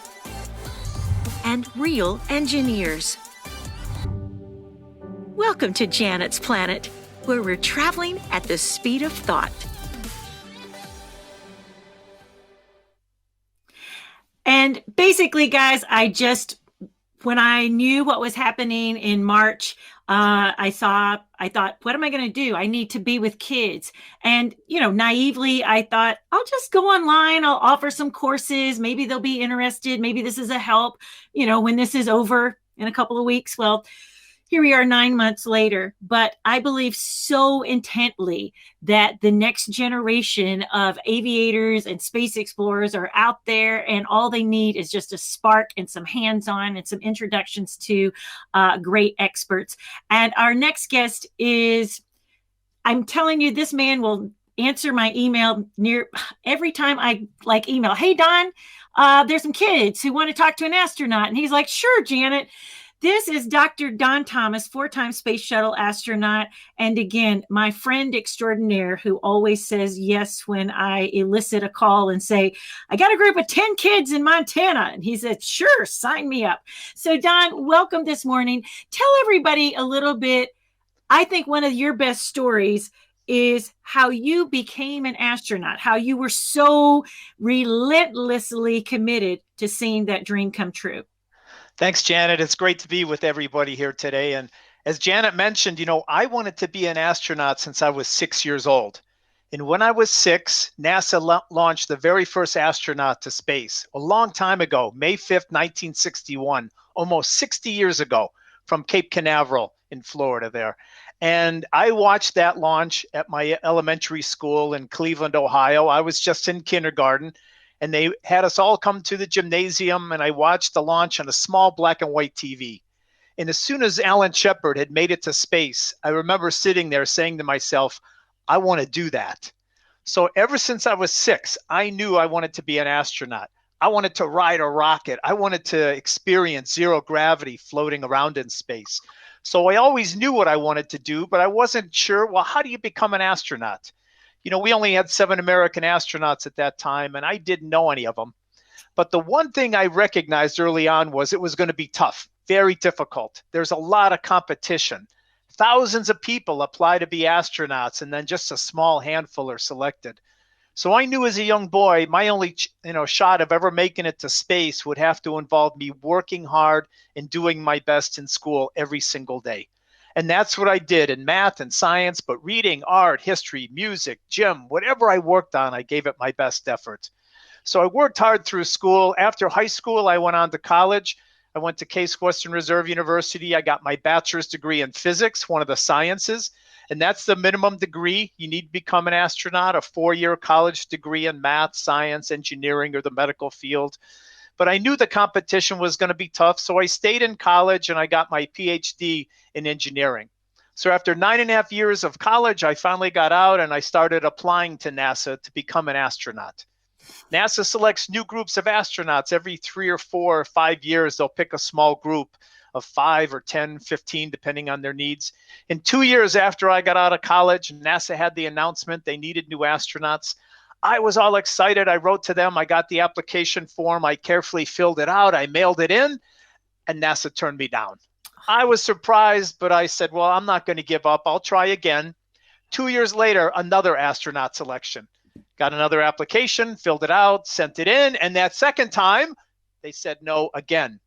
and real engineers. Welcome to Janet's Planet, where we're traveling at the speed of thought. And basically, guys, when I knew what was happening in March, I thought, what am I going to do? I need to be with kids. And, naively, I thought, I'll just go online. I'll offer some courses. Maybe they'll be interested. Maybe this is a help, when this is over in a couple of weeks. Well, here we are 9 months later, but I believe so intently that the next generation of aviators and space explorers are out there, and all they need is just a spark and some hands-on and some introductions to great experts. And our next guest I'm telling you, this man will answer my email every time I email. Hey, Don, there's some kids who want to talk to an astronaut. And he's like, sure, Janet. This is Dr. Don Thomas, 4-time space shuttle astronaut. And again, my friend extraordinaire who always says yes when I elicit a call and say, I got a group of 10 kids in Montana. And he said, sure, sign me up. So Don, welcome this morning. Tell everybody a little bit. I think one of your best stories is how you became an astronaut, how you were so relentlessly committed to seeing that dream come true. Thanks, Janet. It's great to be with everybody here today. And as Janet mentioned, I wanted to be an astronaut since I was 6 years old. And when I was 6, NASA launched the very first astronaut to space a long time ago, May 5th, 1961, almost 60 years ago, from Cape Canaveral in Florida there. And I watched that launch at my elementary school in Cleveland, Ohio. I was just in kindergarten. And they had us all come to the gymnasium, and I watched the launch on a small black and white TV. And as soon as Alan Shepard had made it to space, I remember sitting there saying to myself, I want to do that. So ever since I was 6, I knew I wanted to be an astronaut. I wanted to ride a rocket. I wanted to experience zero gravity floating around in space. So I always knew what I wanted to do, but I wasn't sure, well, how do you become an astronaut? You know, we only had 7 American astronauts at that time, and I didn't know any of them. But the one thing I recognized early on was it was going to be tough, very difficult. There's a lot of competition. Thousands of people apply to be astronauts, and then just a small handful are selected. So I knew as a young boy, my only shot of ever making it to space would have to involve me working hard and doing my best in school every single day. And that's what I did in math and science, but reading, art, history, music, gym, whatever I worked on, I gave it my best effort. So I worked hard through school. After high school, I went on to college. I went to Case Western Reserve University. I got my bachelor's degree in physics, one of the sciences. And that's the minimum degree you need to become an astronaut, a 4-year college degree in math, science, engineering, or the medical field. But I knew the competition was going to be tough, so I stayed in college and I got my PhD in engineering. So after 9.5 years of college, I finally got out and I started applying to NASA to become an astronaut. NASA selects new groups of astronauts every 3 or 4 or 5 years. They'll pick a small group of 5 or 10, 15, depending on their needs. And 2 years after I got out of college, NASA had the announcement they needed new astronauts. I was all excited. I wrote to them. I got the application form. I carefully filled it out. I mailed it in, and NASA turned me down. I was surprised, but I said, well, I'm not going to give up. I'll try again. 2 years later, another astronaut selection. Got another application, filled it out, sent it in, and that second time, they said no again.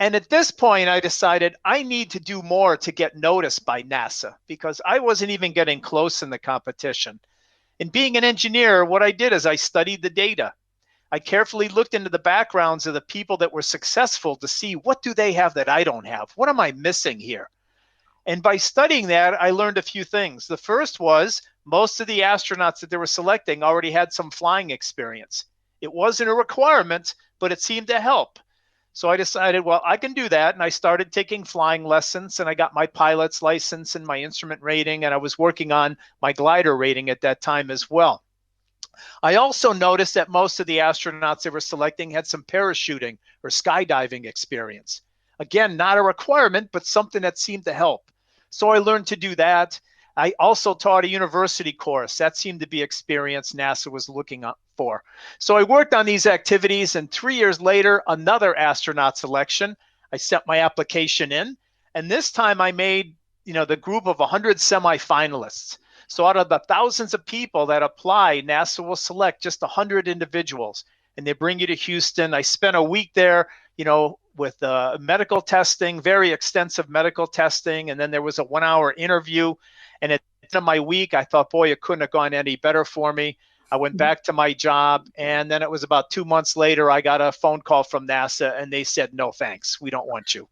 And at this point, I decided I need to do more to get noticed by NASA because I wasn't even getting close in the competition. And being an engineer, what I did is I studied the data. I carefully looked into the backgrounds of the people that were successful to see what do they have that I don't have? What am I missing here? And by studying that, I learned a few things. The first was most of the astronauts that they were selecting already had some flying experience. It wasn't a requirement, but it seemed to help. So I decided, well, I can do that. And I started taking flying lessons and I got my pilot's license and my instrument rating. And I was working on my glider rating at that time as well. I also noticed that most of the astronauts they were selecting had some parachuting or skydiving experience. Again, not a requirement, but something that seemed to help. So I learned to do that. I also taught a university course. That seemed to be experience NASA was looking for. So I worked on these activities, and 3 years later, another astronaut selection. I sent my application in, and this time I made, the group of 100 semifinalists. So out of the thousands of people that apply, NASA will select just 100 individuals, and they bring you to Houston. I spent a week there, with medical testing, very extensive medical testing, and then there was a 1-hour interview. And at the end of my week, I thought, boy, it couldn't have gone any better for me. I went back to my job, and then it was about 2 months later, I got a phone call from NASA, and they said, no, thanks, we don't want you.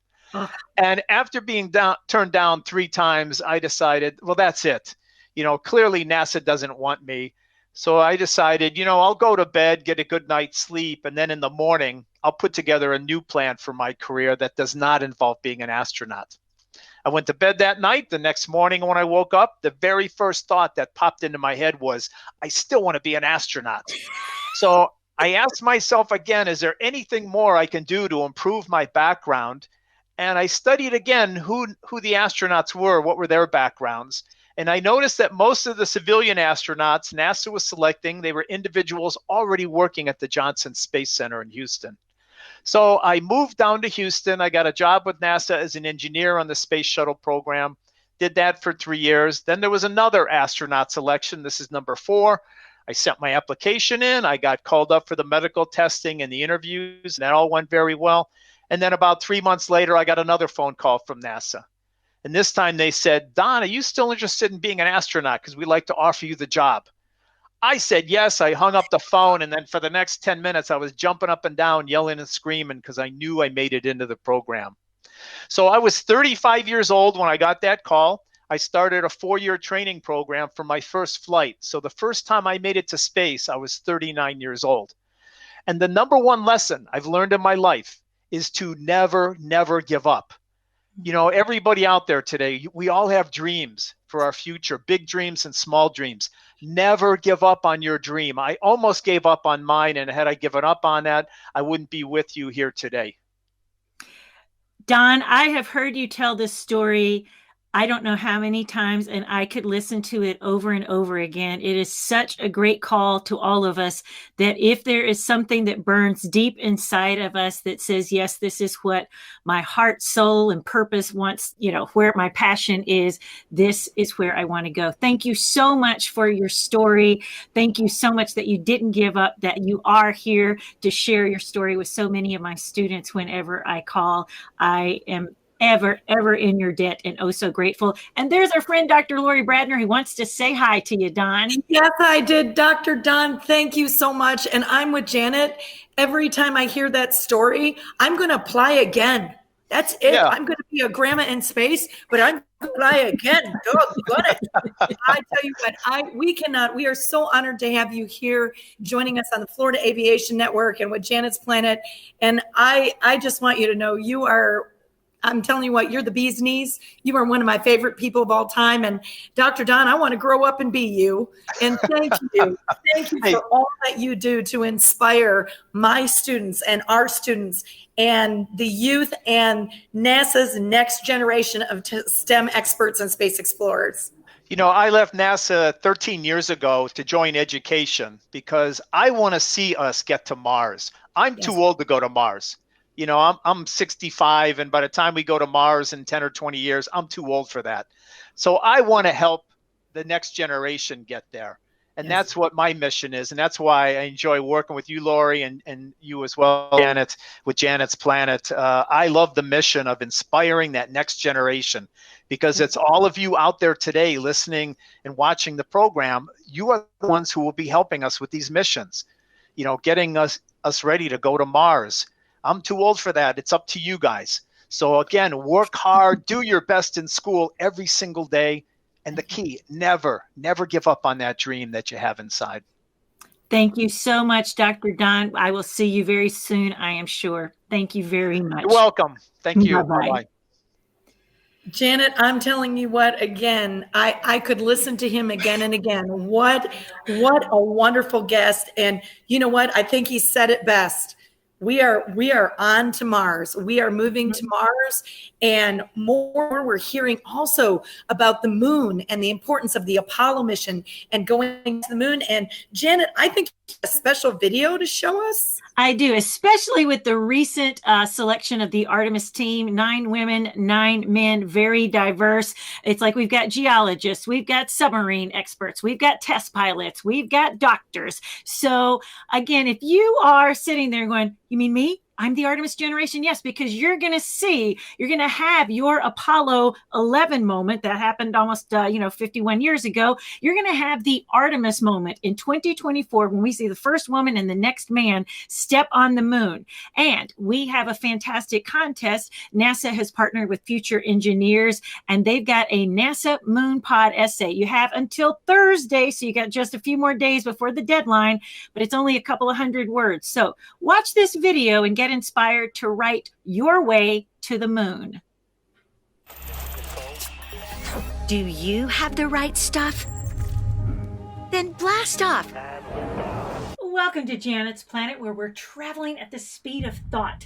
And after being turned down 3 times, I decided, well, that's it. Clearly NASA doesn't want me. So I decided, I'll go to bed, get a good night's sleep, and then in the morning, I'll put together a new plan for my career that does not involve being an astronaut. I went to bed that night. The next morning when I woke up, the very first thought that popped into my head was, I still want to be an astronaut. So I asked myself again, is there anything more I can do to improve my background? And I studied again who the astronauts were, what were their backgrounds. And I noticed that most of the civilian astronauts NASA was selecting, they were individuals already working at the Johnson Space Center in Houston. So I moved down to Houston. I got a job with NASA as an engineer on the Space Shuttle program. Did that for 3 years. Then there was another astronaut selection. This is number 4. I sent my application in. I got called up for the medical testing and the interviews, and that all went very well. And then about 3 months later, I got another phone call from NASA. And this time they said, Don, are you still interested in being an astronaut? Because we'd like to offer you the job. I said yes. I hung up the phone. And then for the next 10 minutes, I was jumping up and down, yelling and screaming because I knew I made it into the program. So I was 35 years old when I got that call. I started a 4-year training program for my first flight. So the first time I made it to space, I was 39 years old. And the number one lesson I've learned in my life is to never, never give up. You know, everybody out there today, we all have dreams for our future, big dreams and small dreams. Never give up on your dream. I almost gave up on mine, and had I given up on that, I wouldn't be with you here today. Don, I have heard you tell this story, I don't know how many times, and I could listen to it over and over again. It is such a great call to all of us that if there is something that burns deep inside of us that says, yes, this is what my heart, soul, and purpose wants, you know, where my passion is, this is where I want to go. Thank you so much for your story. Thank you so much that you didn't give up, that you are here to share your story with so many of my students whenever I call. I am ever in your debt, and oh so grateful. And there's our friend Dr. Lori Bradner, who wants to say hi to you, Don. Yes, I did. Dr. Don, thank you so much. And I'm with Janet. Every time I hear that story, I'm going to apply again. That's it. Yeah. I'm going to be a grandma in space, but I'm going to apply again. Doggone it. I tell you what, we are so honored to have you here joining us on the Florida Aviation Network and with Janet's Planet. And I just want you to know I'm telling you what, you're the bee's knees. You are one of my favorite people of all time. And Dr. Don, I want to grow up and be you. And thank you. Thank you for all that you do to inspire my students and our students and the youth and NASA's next generation of STEM experts and space explorers. You know, I left NASA 13 years ago to join education because I want to see us get to Mars. I'm too old to go to Mars. You know, I'm 65, and by the time we go to Mars in 10 or 20 years, I'm too old for that. So I want to help the next generation get there. And that's what my mission is. And that's why I enjoy working with you, Lori, and you as well, Janet, with Janet's Planet. I love the mission of inspiring that next generation, because it's all of you out there today listening and watching the program. You are the ones who will be helping us with these missions, you know, getting us ready to go to Mars. I'm too old for that. It's up to you guys. So again, work hard, do your best in school every single day. And the key, never give up on that dream that you have inside. Thank you so much, Dr. Don. I will see you very soon, I am sure. Thank you very much. You're welcome. Thank you. Bye-bye. Bye-bye. Janet, I'm telling you what, again, I could listen to him again and again. What a wonderful guest. And you know what? I think he said it best. We are on to Mars. We are moving to Mars, and more we're hearing also about the moon and the importance of the Apollo mission and going to the moon. And Janet, I think you have a special video to show us. I do, especially with the recent selection of the Artemis team, 9 women, 9 men, very diverse. It's like we've got geologists, we've got submarine experts, we've got test pilots, we've got doctors. So again, if you are sitting there going, you mean me? I'm the Artemis generation. Yes, because you're going to have your Apollo 11 moment that happened almost, 51 years ago. You're going to have the Artemis moment in 2024 when we see the first woman and the next man step on the moon. And we have a fantastic contest. NASA has partnered with Future Engineers, and they've got a NASA Moon Pod essay. You have until Thursday, so you got just a few more days before the deadline, but it's only a couple of 100 words. So watch this video and get inspired to write your way to the moon. Do you have the right stuff? Then blast off. Welcome to Janet's Planet, where we're traveling at the speed of thought.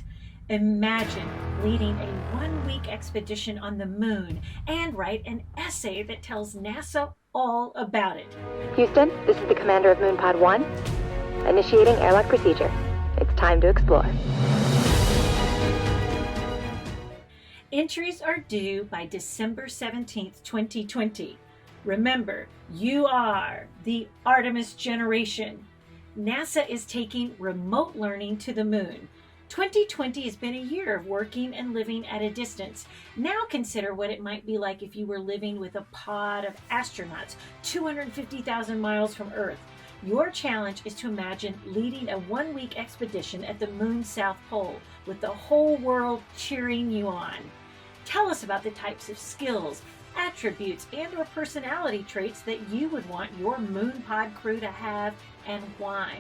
Imagine leading a 1-week expedition on the moon and write an essay that tells NASA all about it. Houston, this is the commander of Moon Pod 1. Initiating airlock procedure. It's time to explore. Entries are due by December 17th, 2020. Remember, you are the Artemis generation. NASA is taking remote learning to the moon. 2020 has been a year of working and living at a distance. Now consider what it might be like if you were living with a pod of astronauts 250,000 miles from Earth. Your challenge is to imagine leading a 1-week expedition at the moon's south pole with the whole world cheering you on. Tell us about the types of skills, attributes, and or personality traits that you would want your moon pod crew to have and why.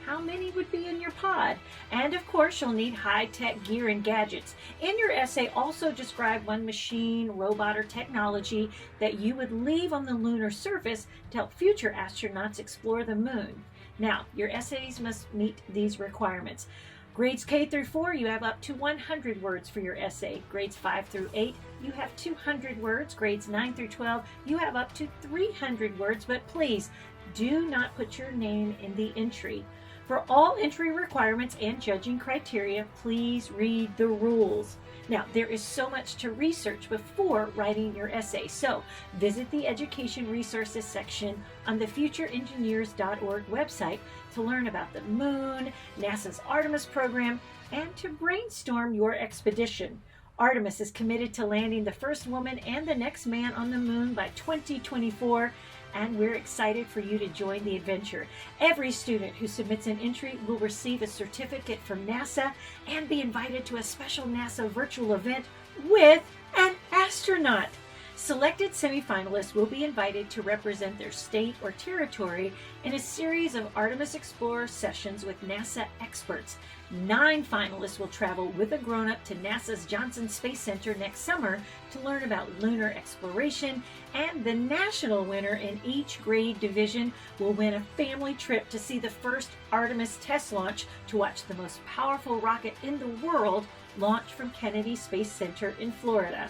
how many would be in your pod? And of course, you'll need high-tech gear and gadgets. In your essay, also describe one machine, robot, or technology that you would leave on the lunar surface to help future astronauts explore the moon. Now, your essays must meet these requirements. Grades K through 4, you have up to 100 words for your essay. Grades 5 through 8, you have 200 words. Grades 9 through 12, you have up to 300 words, but please do not put your name in the entry. For all entry requirements and judging criteria, please read the rules. Now, there is so much to research before writing your essay, so visit the Education Resources section on the futureengineers.org website to learn about the moon, NASA's Artemis program, and to brainstorm your expedition. Artemis is committed to landing the first woman and the next man on the moon by 2024, and we're excited for you to join the adventure. Every student who submits an entry will receive a certificate from NASA and be invited to a special NASA virtual event with an astronaut. Selected semifinalists will be invited to represent their state or territory in a series of Artemis Explorer sessions with NASA experts. 9 finalists will travel with a grown-up to NASA's Johnson Space Center next summer to learn about lunar exploration, and the national winner in each grade division will win a family trip to see the first Artemis test launch to watch the most powerful rocket in the world launch from Kennedy Space Center in Florida.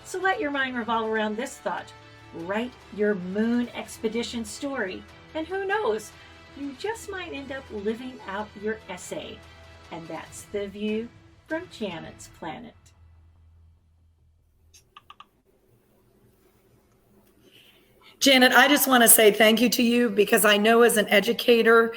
So let your mind revolve around this thought. Write your moon expedition story, and who knows, you just might end up living out your essay. And that's the view from Janet's Planet. Janet, I just want to say thank you to you because I know as an educator,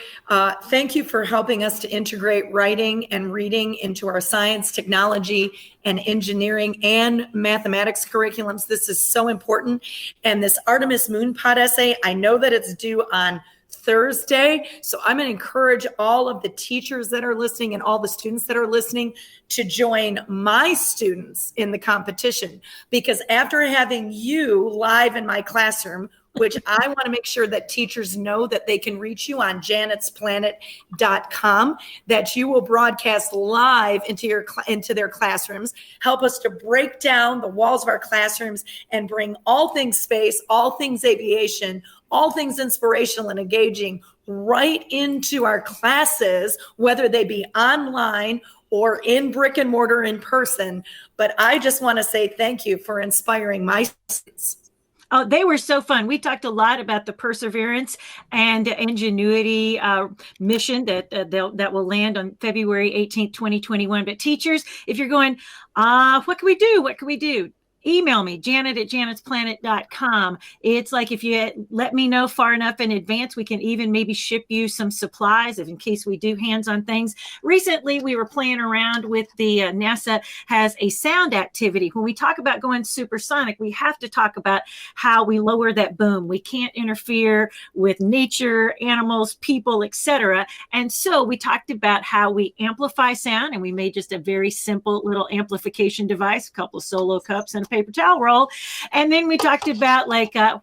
thank you for helping us to integrate writing and reading into our science, technology, and engineering and mathematics curriculums. This is so important. And this Artemis Moon Pod essay, I know that it's due on Thursday. So I'm going to encourage all of the teachers that are listening and all the students that are listening to join my students in the competition, because after having you live in my classroom, which I want to make sure that teachers know that they can reach you on janetsplanet.com, that you will broadcast live into their classrooms, help us to break down the walls of our classrooms and bring all things space, all things aviation, all things inspirational and engaging right into our classes, whether they be online or in brick and mortar in person. But I just want to say thank you for inspiring my students. Oh, they were so fun. We talked a lot about the Perseverance and Ingenuity mission that will land on February 18th, 2021. But teachers, if you're going, what can we do? What can we do? Email me, janet@janetsplanet.com. It's like if you let me know far enough in advance, we can even maybe ship you some supplies in case we do hands-on things. Recently, we were playing around with the NASA has a sound activity. When we talk about going supersonic, we have to talk about how we lower that boom. We can't interfere with nature, animals, people, etc. And so we talked about how we amplify sound, and we made just a very simple little amplification device, a couple of solo cups and a paper towel roll. And then we talked about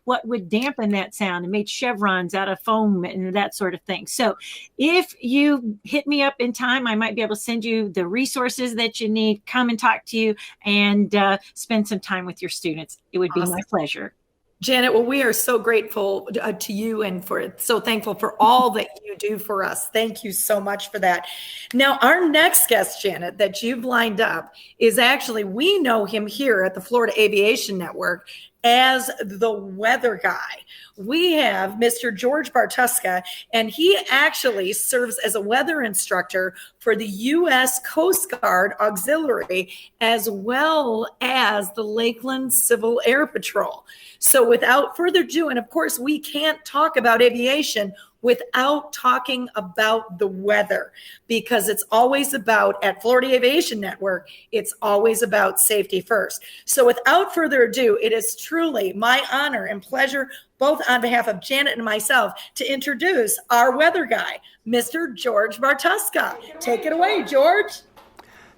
what would dampen that sound, and made chevrons out of foam and that sort of thing. So if you hit me up in time, I might be able to send you the resources that you need, come and talk to you, and spend some time with your students. It would be my pleasure. Janet, well, we are so grateful to you and so thankful for all that you do for us. Thank you so much for that. Now, our next guest, Janet, that you've lined up is actually, we know him here at the Florida Aviation Network as the weather guy. We have Mr. George Bartuska, and he actually serves as a weather instructor for the U.S. Coast Guard Auxiliary, as well as the Lakeland Civil Air Patrol. So without further ado, and of course, we can't talk about aviation without talking about the weather, because it's always about, at Florida Aviation Network, it's always about safety first. So without further ado, it is truly my honor and pleasure, both on behalf of Janet and myself, to introduce our weather guy, Mr. George Bartuska. Take it away, George.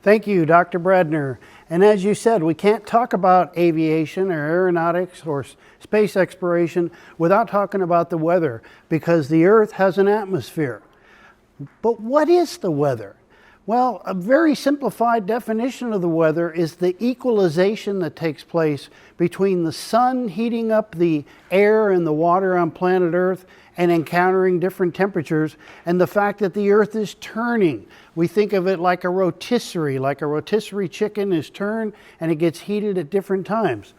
Thank you, Dr. Bredner. And as you said, we can't talk about aviation or aeronautics or space exploration without talking about the weather, because the Earth has an atmosphere. But what is the weather? Well, a very simplified definition of the weather is the equalization that takes place between the sun heating up the air and the water on planet Earth and encountering different temperatures, and the fact that the Earth is turning. We think of it like a rotisserie chicken is turned and it gets heated at different times.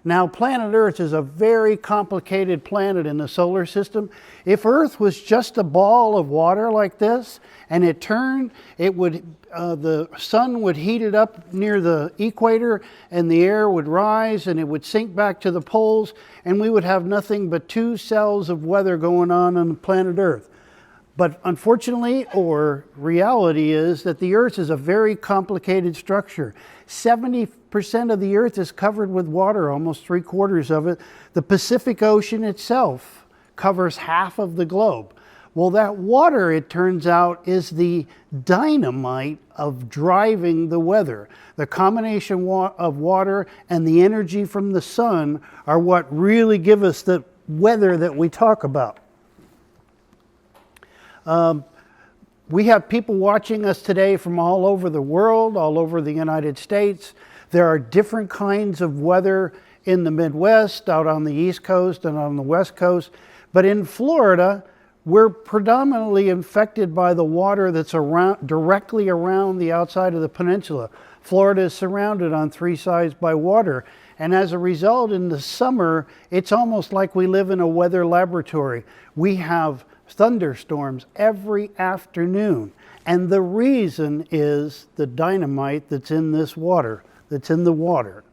Now, planet Earth is a very complicated planet in the solar system. If Earth was just a ball of water like this and it turned, the sun would heat it up near the equator and the air would rise and it would sink back to the poles, and we would have nothing but 2 cells of weather going on planet Earth. But unfortunately, or reality is that the Earth is a very complicated structure. 70% of the Earth is covered with water, almost 3/4 of it. The Pacific Ocean itself covers half of the globe. Well, that water, it turns out, is the dynamite of driving the weather. The combination of water and the energy from the sun are what really give us the weather that we talk about. We have people watching us today from all over the world, all over the United States. There are different kinds of weather in the Midwest, out on the East Coast and on the West Coast. But in Florida, we're predominantly infected by the water that's directly around the outside of the peninsula. Florida is surrounded on 3 sides by water. And as a result, in the summer, it's almost like we live in a weather laboratory. We have thunderstorms every afternoon. And the reason is the dynamite that's in this water, that's in the water.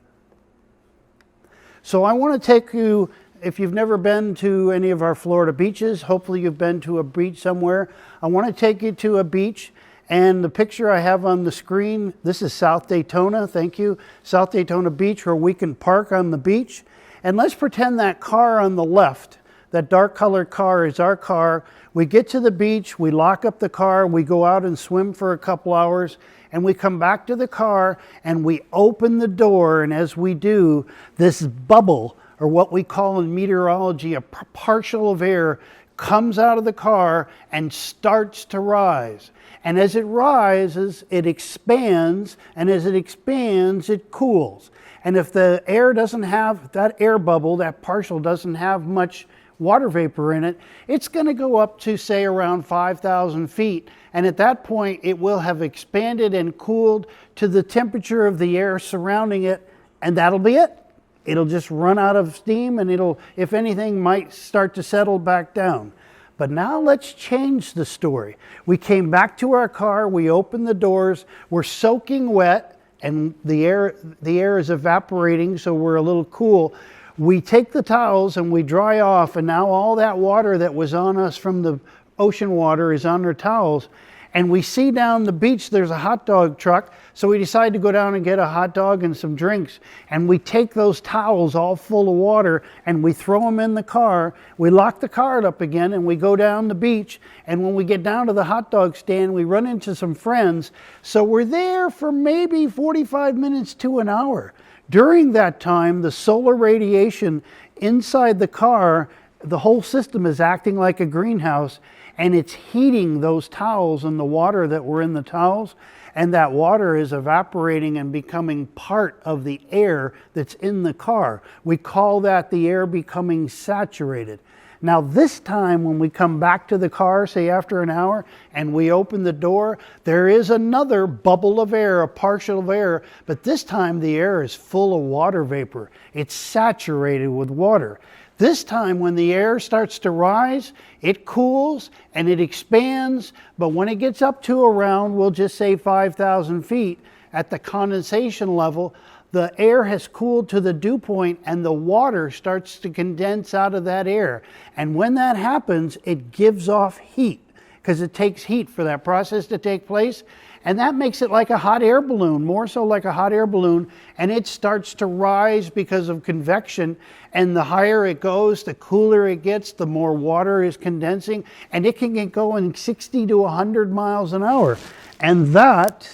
So I want to take you, if you've never been to any of our Florida beaches, hopefully you've been to a beach somewhere. I want to take you to a beach, and the picture I have on the screen, this is South Daytona, thank you. South Daytona Beach, where we can park on the beach. And let's pretend that car on the left, that dark colored car, is our car. We get to the beach, we lock up the car, we go out and swim for a couple hours, and we come back to the car and we open the door, and as we do, this bubble, or what we call in meteorology a partial of air, comes out of the car and starts to rise. And as it rises, it expands, and as it expands, it cools. And if the air doesn't have, that air bubble, that partial doesn't have much water vapor in it, it's going to go up to, say, around 5,000 feet. And at that point, it will have expanded and cooled to the temperature of the air surrounding it, and that'll be it. It'll just run out of steam, and it'll, if anything, might start to settle back down. But now let's change the story. We came back to our car, we opened the doors, we're soaking wet, and the air is evaporating, so we're a little cool. We take the towels and we dry off, and now all that water that was on us from the ocean water is on our towels. And we see down the beach there's a hot dog truck, so we decide to go down and get a hot dog and some drinks. And we take those towels all full of water and we throw them in the car. We lock the car up again and we go down the beach. And when we get down to the hot dog stand, we run into some friends. So we're there for maybe 45 minutes to an hour. During that time, the solar radiation inside the car, the whole system is acting like a greenhouse, and it's heating those towels and the water that were in the towels, and that water is evaporating and becoming part of the air that's in the car. We call that the air becoming saturated. Now this time when we come back to the car, say after an hour, and we open the door, there is another bubble of air, a partial of air, but this time the air is full of water vapor. It's saturated with water. This time when the air starts to rise, it cools and it expands, but when it gets up to around, we'll just say 5,000 feet, at the condensation level, the air has cooled to the dew point and the water starts to condense out of that air. And when that happens, it gives off heat, because it takes heat for that process to take place. And that makes it like a hot air balloon, more so like a hot air balloon, and it starts to rise because of convection. And the higher it goes, the cooler it gets, the more water is condensing, and it can get going 60 to 100 miles an hour. And that,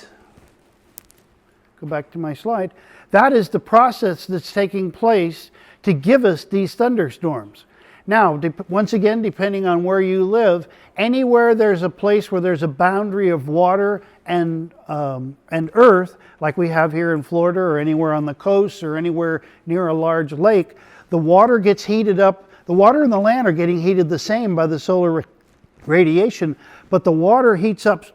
go back to my slide, that is the process that's taking place to give us these thunderstorms. Now, once again, depending on where you live, anywhere there's a place where there's a boundary of water and earth, like we have here in Florida or anywhere on the coast or anywhere near a large lake, the water gets heated up. The water and the land are getting heated the same by the solar radiation, but the water heats up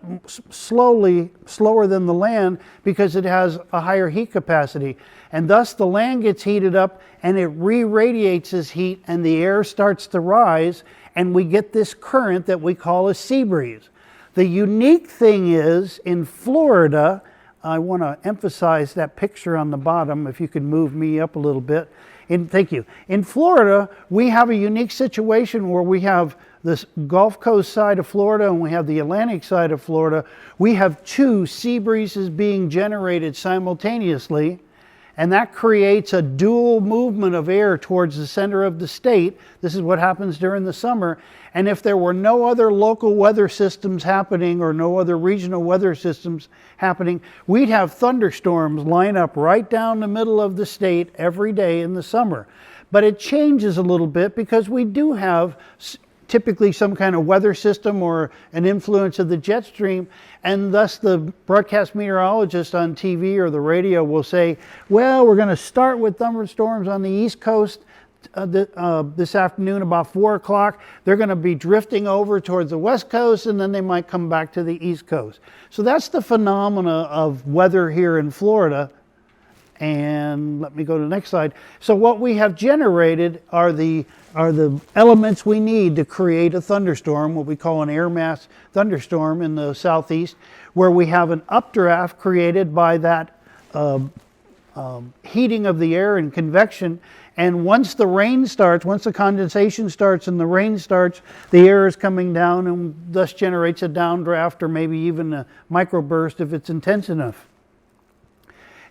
slower than the land because it has a higher heat capacity. And thus the land gets heated up and it re-radiates this heat and the air starts to rise and we get this current that we call a sea breeze. The unique thing is in Florida, I want to emphasize that picture on the bottom, if you could move me up a little bit. Thank you. In Florida, we have a unique situation where we have this Gulf Coast side of Florida and we have the Atlantic side of Florida. We have two sea breezes being generated simultaneously, and that creates a dual movement of air towards the center of the state. This is what happens during the summer. And if there were no other local weather systems happening or no other regional weather systems happening, we'd have thunderstorms line up right down the middle of the state every day in the summer. But it changes a little bit because we do have typically some kind of weather system or an influence of the jet stream, and thus the broadcast meteorologist on TV or the radio will say, well, we're going to start with thunderstorms on the East Coast this afternoon about 4 o'clock. They're going to be drifting over towards the West Coast, and then they might come back to the East Coast. So that's the phenomena of weather here in Florida. And let me go to the next slide. So what we have generated are the elements we need to create a thunderstorm, what we call an air mass thunderstorm in the southeast, where we have an updraft created by that heating of the air and convection. And once the rain starts, once the condensation starts and the rain starts, the air is coming down and thus generates a downdraft or maybe even a microburst if it's intense enough.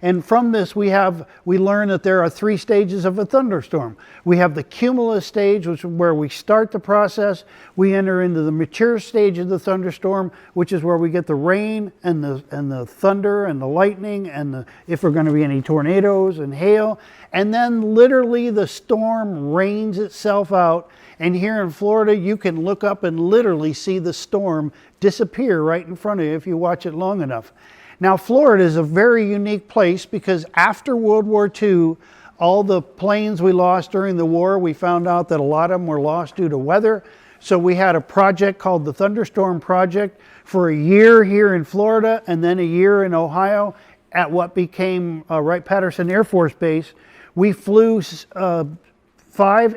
And from this, we learn that there are 3 stages of a thunderstorm. We have the cumulus stage, which is where we start the process. We enter into the mature stage of the thunderstorm, which is where we get the rain and the thunder and the lightning and if there are going to be any tornadoes and hail. And then literally the storm rains itself out. And here in Florida, you can look up and literally see the storm disappear right in front of you if you watch it long enough. Now, Florida is a very unique place because after World War II, all the planes we lost during the war, we found out that a lot of them were lost due to weather. So we had a project called the Thunderstorm Project for a year here in Florida and then a year in Ohio at what became Wright-Patterson Air Force Base. We flew 5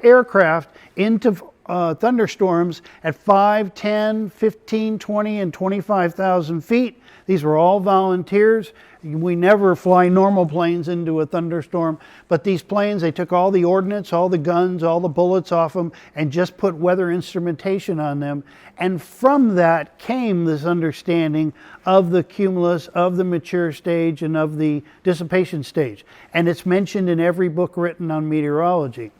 aircraft into thunderstorms at 5, 10, 15, 20, and 25,000 feet. These were all volunteers. We never fly normal planes into a thunderstorm, but these planes, they took all the ordnance, all the guns, all the bullets off them, and just put weather instrumentation on them. And from that came this understanding of the cumulus, of the mature stage, and of the dissipation stage. And it's mentioned in every book written on meteorology.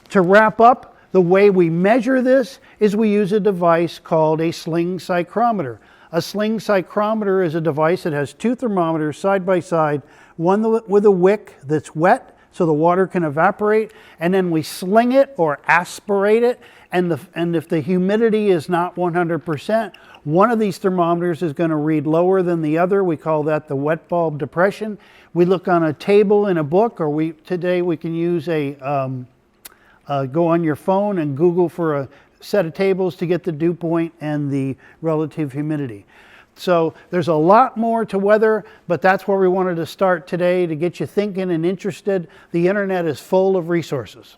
To wrap up, the way we measure this is we use a device called a sling psychrometer. A sling psychrometer is a device that has 2 thermometers side by side, one with a wick that's wet so the water can evaporate, and then we sling it or aspirate it, and if the humidity is not 100%, one of these thermometers is going to read lower than the other. We call that the wet bulb depression. We look on a table in a book, or today we can use go on your phone and Google for a set of tables to get the dew point and the relative humidity. So there's a lot more to weather, but that's where we wanted to start today to get you thinking and interested. The internet is full of resources.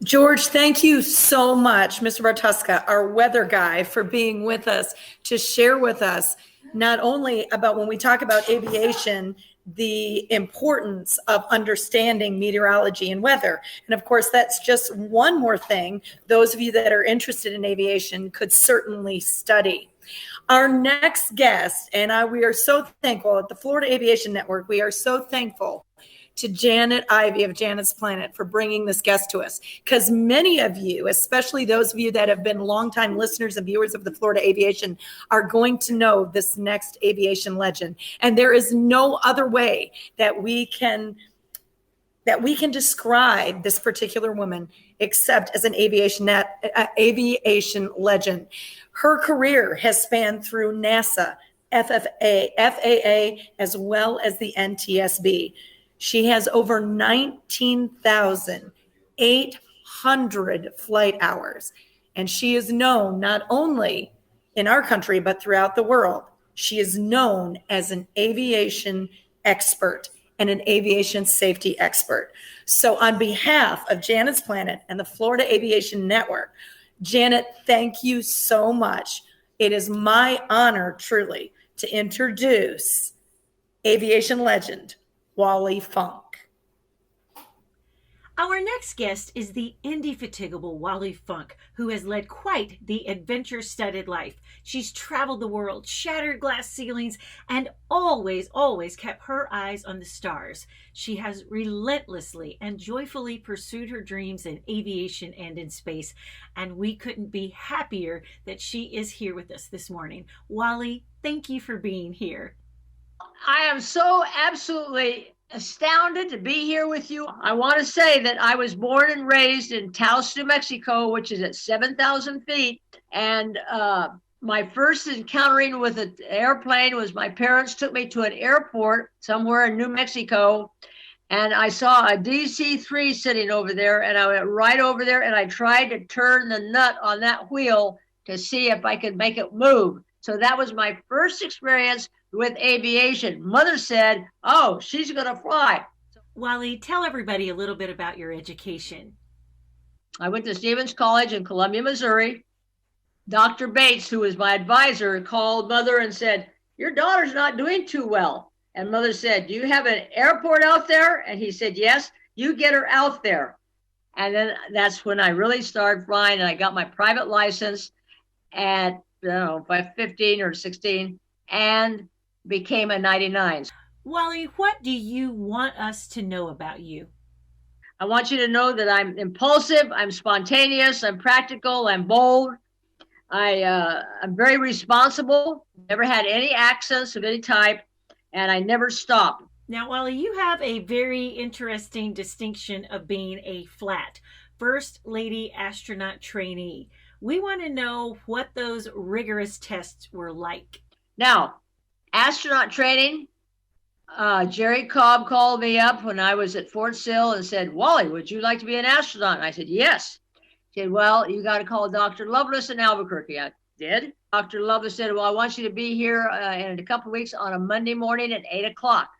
George, thank you so much, Mr. Bartuska, our weather guy, for being with us to share with us not only about when we talk about aviation, the importance of understanding meteorology and weather. And of course, that's just one more thing those of you that are interested in aviation could certainly study. Our next guest, and we are so thankful at the Florida Aviation Network, we are so thankful to Janet Ivey of Janet's Planet for bringing this guest to us, because many of you, especially those of you that have been longtime listeners and viewers of the Florida Aviation, are going to know this next aviation legend. And there is no other way that we can that we can describe this particular woman except as an aviation legend. Her career has spanned through NASA, FAA, as well as the NTSB. She has over 19,800 flight hours, and she is known not only in our country, but throughout the world. She is known as an aviation expert and an aviation safety expert. So on behalf of Janet's Planet and the Florida Aviation Network, Janet, thank you so much. It is my honor, truly, to introduce aviation legend, Wally Funk. Our next guest is the indefatigable Wally Funk, who has led quite the adventure-studded life. She's traveled the world, shattered glass ceilings, and always kept her eyes on the stars. She has relentlessly and joyfully pursued her dreams in aviation and in space, and we couldn't be happier that she is here with us this morning. Wally, thank you for being here. I am so absolutely astounded to be here with you. I want to say that I was born and raised in Taos, New Mexico, which is at 7,000 feet. And my first encountering with an airplane was my parents took me to an airport somewhere in New Mexico. And I saw a DC-3 sitting over there. And I went right over there and I tried to turn the nut on that wheel to see if I could make it move. So that was my first experience with aviation. Mother said, oh, she's going to fly. Wally, tell everybody a little bit about your education. I went to Stevens College in Columbia, Missouri. Dr. Bates, who was my advisor, called Mother and said, your daughter's not doing too well. And Mother said, do you have an airport out there? And he said, yes, you get her out there. And then that's when I really started flying, and I got my private license at, I don't know, by 15 or 16, and became a 99. Wally, what do you want us to know about you? I want you to know that I'm impulsive, I'm spontaneous, I'm practical, I'm bold. I'm very responsible, never had any accents of any type, and I never stop. Now, Wally, you have a very interesting distinction of being a flat First Lady astronaut trainee. We want to know what those rigorous tests were like. Now, astronaut training, Jerry Cobb called me up when I was at Fort Sill and said, Wally, would you like to be an astronaut? And I said, yes. He said, well, you got to call Dr. Lovelace in Albuquerque. I did. Dr. Lovelace said, well, I want you to be here in a couple of weeks on a Monday morning at 8 o'clock.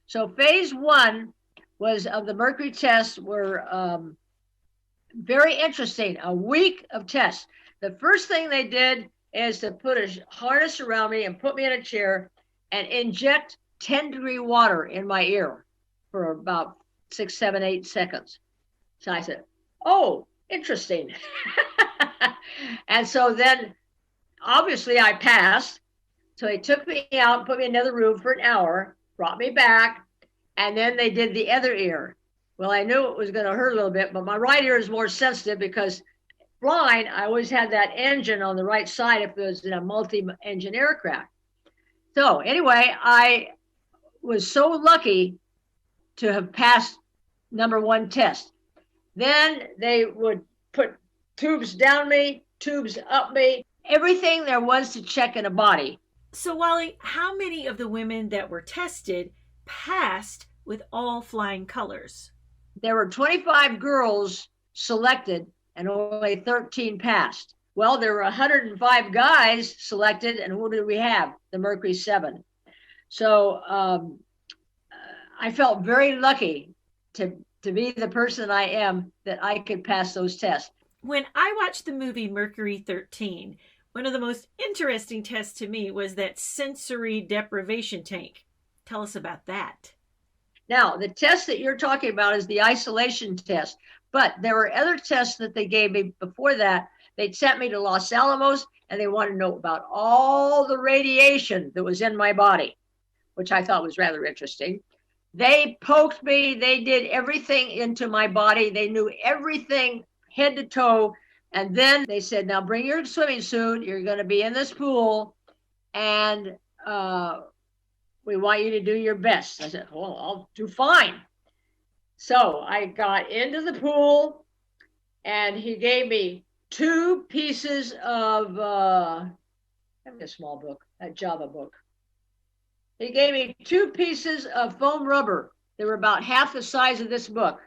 So phase one was of the Mercury tests were very interesting, a week of tests. The first thing they did is to put a harness around me and put me in a chair and inject 10-degree water in my ear for about 6, 7, 8 seconds. So I said, oh, interesting. And so then obviously I passed. So they took me out, put me in another room for an hour, brought me back, and then they did the other ear. Well, I knew it was going to hurt a little bit, but my right ear is more sensitive because flying, I always had that engine on the right side if it was in a multi-engine aircraft. So anyway, I was so lucky to have passed number one test. Then they would put tubes down me, tubes up me, everything there was to check in a body. So Wally, how many of the women that were tested passed with all flying colors? There were 25 girls selected and only 13 passed. Well, there were 105 guys selected, and who did we have? The Mercury 7. So I felt very lucky to be the person I am, that I could pass those tests. When I watched the movie Mercury 13, one of the most interesting tests to me was that sensory deprivation tank. Tell us about that. Now, the test that you're talking about is the isolation test, but there were other tests that they gave me before that. They sent me to Los Alamos, and they wanted to know about all the radiation that was in my body, which I thought was rather interesting. They poked me. They did everything into my body. They knew everything head to toe. And then they said, now bring your swimming suit. You're going to be in this pool, and we want you to do your best. I said, well, I'll do fine. So I got into the pool, and he gave me 2 pieces of, have me a small book, a Java book. He gave me 2 pieces of foam rubber. They were about half the size of this book.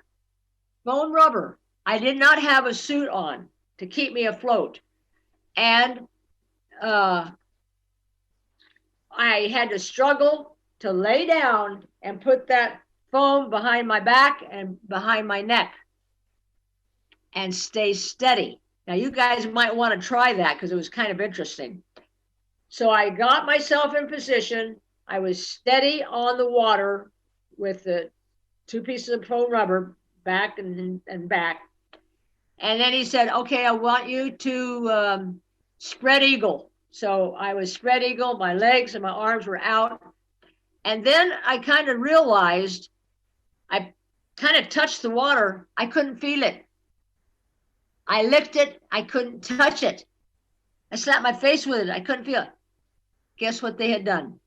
Foam rubber. I did not have a suit on to keep me afloat. And I had to struggle to lay down and put that foam behind my back and behind my neck and stay steady. Now, you guys might want to try that because it was kind of interesting. So I got myself in position. I was steady on the water with the 2 pieces of foam rubber back and back. And then he said, okay, I want you to spread eagle. So I was spread eagle, my legs and my arms were out. And then I kind of realized, I kind of touched the water. I couldn't feel it. I licked it. I couldn't touch it. I slapped my face with it. I couldn't feel it. Guess what they had done?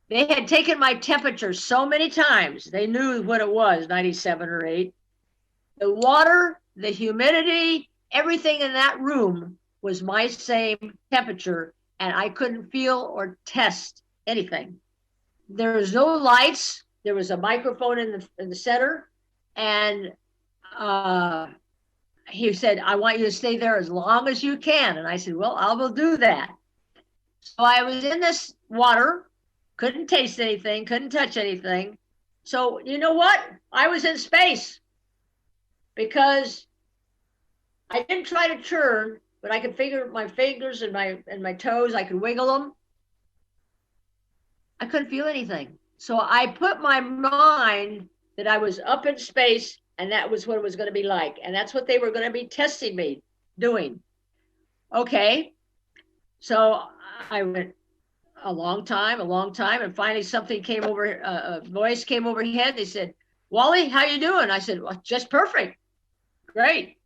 They had taken my temperature so many times. They knew what it was, 97 or 8. The water, the humidity, everything in that room was my same temperature, and I couldn't feel or test anything. There was no lights. There was a microphone in the center, and he said, I want you to stay there as long as you can. And I said, well, I will do that. So I was in this water, couldn't taste anything, couldn't touch anything. So you know what? I was in space because I didn't try to turn, but I could figure my fingers and my toes, I could wiggle them. I couldn't feel anything. So I put my mind that I was up in space, and that was what it was going to be like. And that's what they were going to be testing me doing. Okay. So I went a long time. And finally something came over, a voice came overhead. They said, Wally, how you doing? I said, well, just perfect. Great.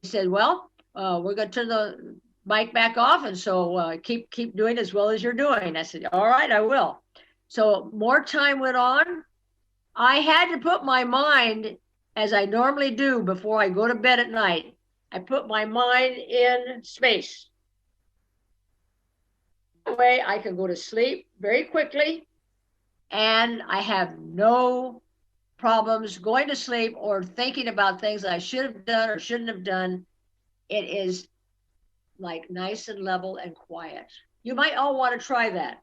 He said, well, we're going to turn the mic back off. And so keep doing as well as you're doing. I said, all right, I will. So more time went on. I had to put my mind, as I normally do before I go to bed at night, I put my mind in space. That way I can go to sleep very quickly, and I have no problems going to sleep or thinking about things I should have done or shouldn't have done. It is like nice and level and quiet. You might all want to try that.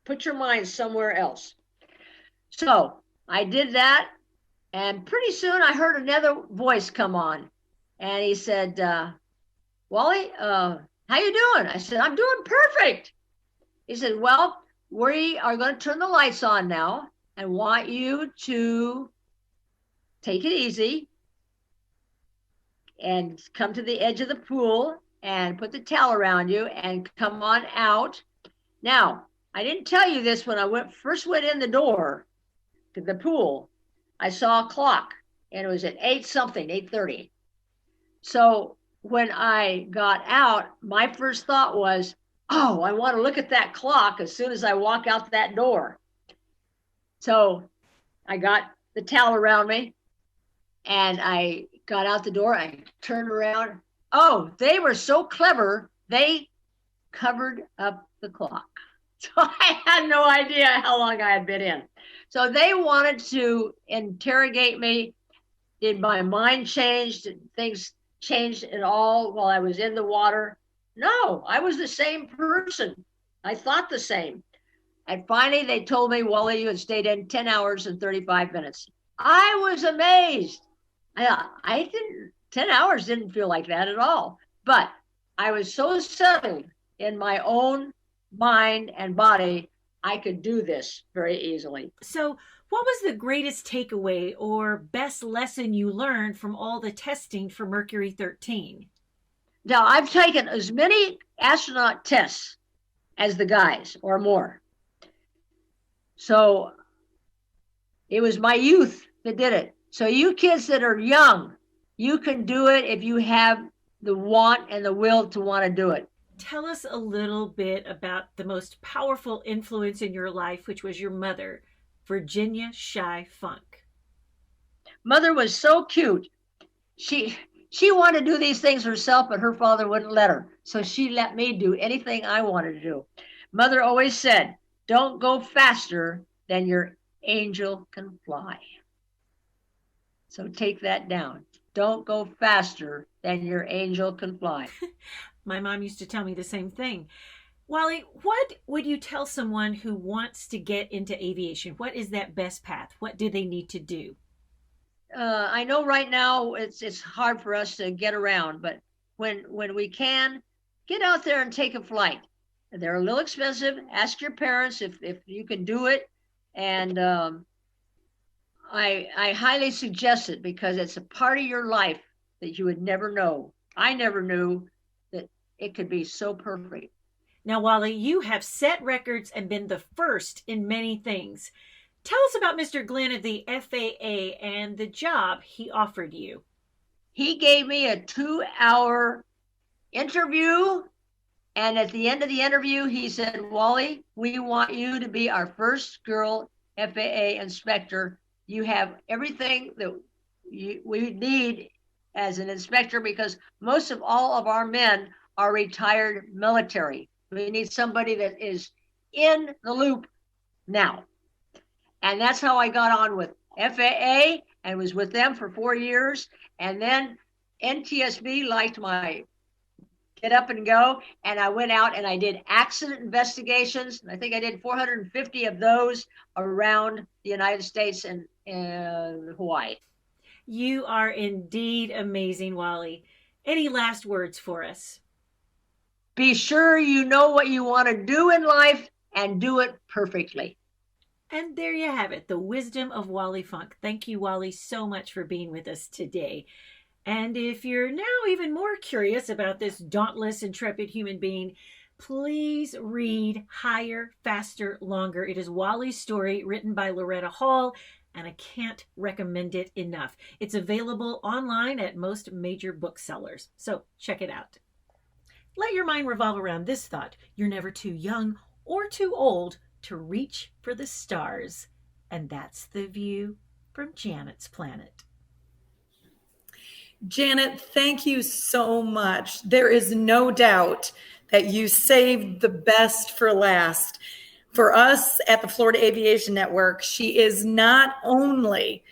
Put your mind somewhere else. So I did that, and pretty soon I heard another voice come on, and he said, Wally, how you doing? I said, I'm doing perfect. He said, well, we are going to turn the lights on now and want you to take it easy and come to the edge of the pool and put the towel around you and come on out. Now, I didn't tell you this when I first went in the door to the pool. I saw a clock, and it was at 8:30. So when I got out, my first thought was, oh, I want to look at that clock as soon as I walk out that door. So I got the towel around me, and I got out the door. I turned around. Oh, they were so clever. They covered up the clock. So I had no idea how long I had been in. So they wanted to interrogate me. Did my mind change? Did things change at all while I was in the water? No, I was the same person. I thought the same. And finally, they told me, Wally, you had stayed in 10 hours and 35 minutes. I was amazed. I didn't, 10 hours didn't feel like that at all. But I was so settled in my own mind and body, I could do this very easily. So what was the greatest takeaway or best lesson you learned from all the testing for Mercury 13? Now, I've taken as many astronaut tests as the guys or more. So it was my youth that did it. So you kids that are young, you can do it if you have the want and the will to want to do it. Tell us a little bit about the most powerful influence in your life, which was your mother, Virginia Shy Funk. Mother was so cute. She wanted to do these things herself, but her father wouldn't let her. So she let me do anything I wanted to do. Mother always said, don't go faster than your angel can fly. So take that down. Don't go faster than your angel can fly. My mom used to tell me the same thing. Wally, what would you tell someone who wants to get into aviation? What is that best path? What do they need to do? I know right now it's hard for us to get around, but when we can, get out there and take a flight. They're a little expensive. Ask your parents if you can do it, and I highly suggest it because it's a part of your life that you would never know. I never knew that it could be so perfect. Now, Wally, you have set records and been the first in many things. Tell us about Mr. Glenn of the FAA and the job he offered you. He gave me a 2-hour interview, and at the end of the interview, he said, Wally, we want you to be our first girl FAA inspector. You have everything that we need as an inspector because most of all of our men are retired military. We need somebody that is in the loop now. And that's how I got on with FAA and was with them for 4 years. And then NTSB liked my get up and go. And I went out and I did accident investigations. I think I did 450 of those around the United States and Hawaii. You are indeed amazing, Wally. Any last words for us? Be sure you know what you want to do in life and do it perfectly. And there you have it, the wisdom of Wally Funk. Thank you, Wally, so much for being with us today. And if you're now even more curious about this dauntless, intrepid human being, please read Higher, Faster, Longer. It is Wally's story written by Loretta Hall, and I can't recommend it enough. It's available online at most major booksellers, so check it out. Let your mind revolve around this thought. You're never too young or too old to reach for the stars. And that's the view from Janet's Planet. Janet, thank you so much. There is no doubt that you saved the best for last. For us at the Florida Aviation Network, she is not only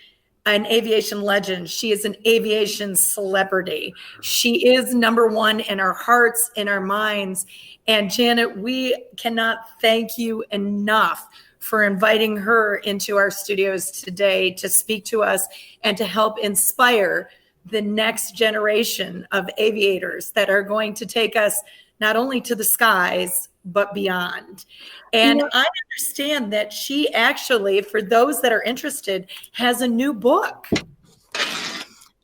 an aviation legend, she is an aviation celebrity. She is number one in our hearts, in our minds. And Janet, we cannot thank you enough for inviting her into our studios today to speak to us and to help inspire the next generation of aviators that are going to take us not only to the skies, but beyond. And I understand that she actually, for those that are interested, has a new book.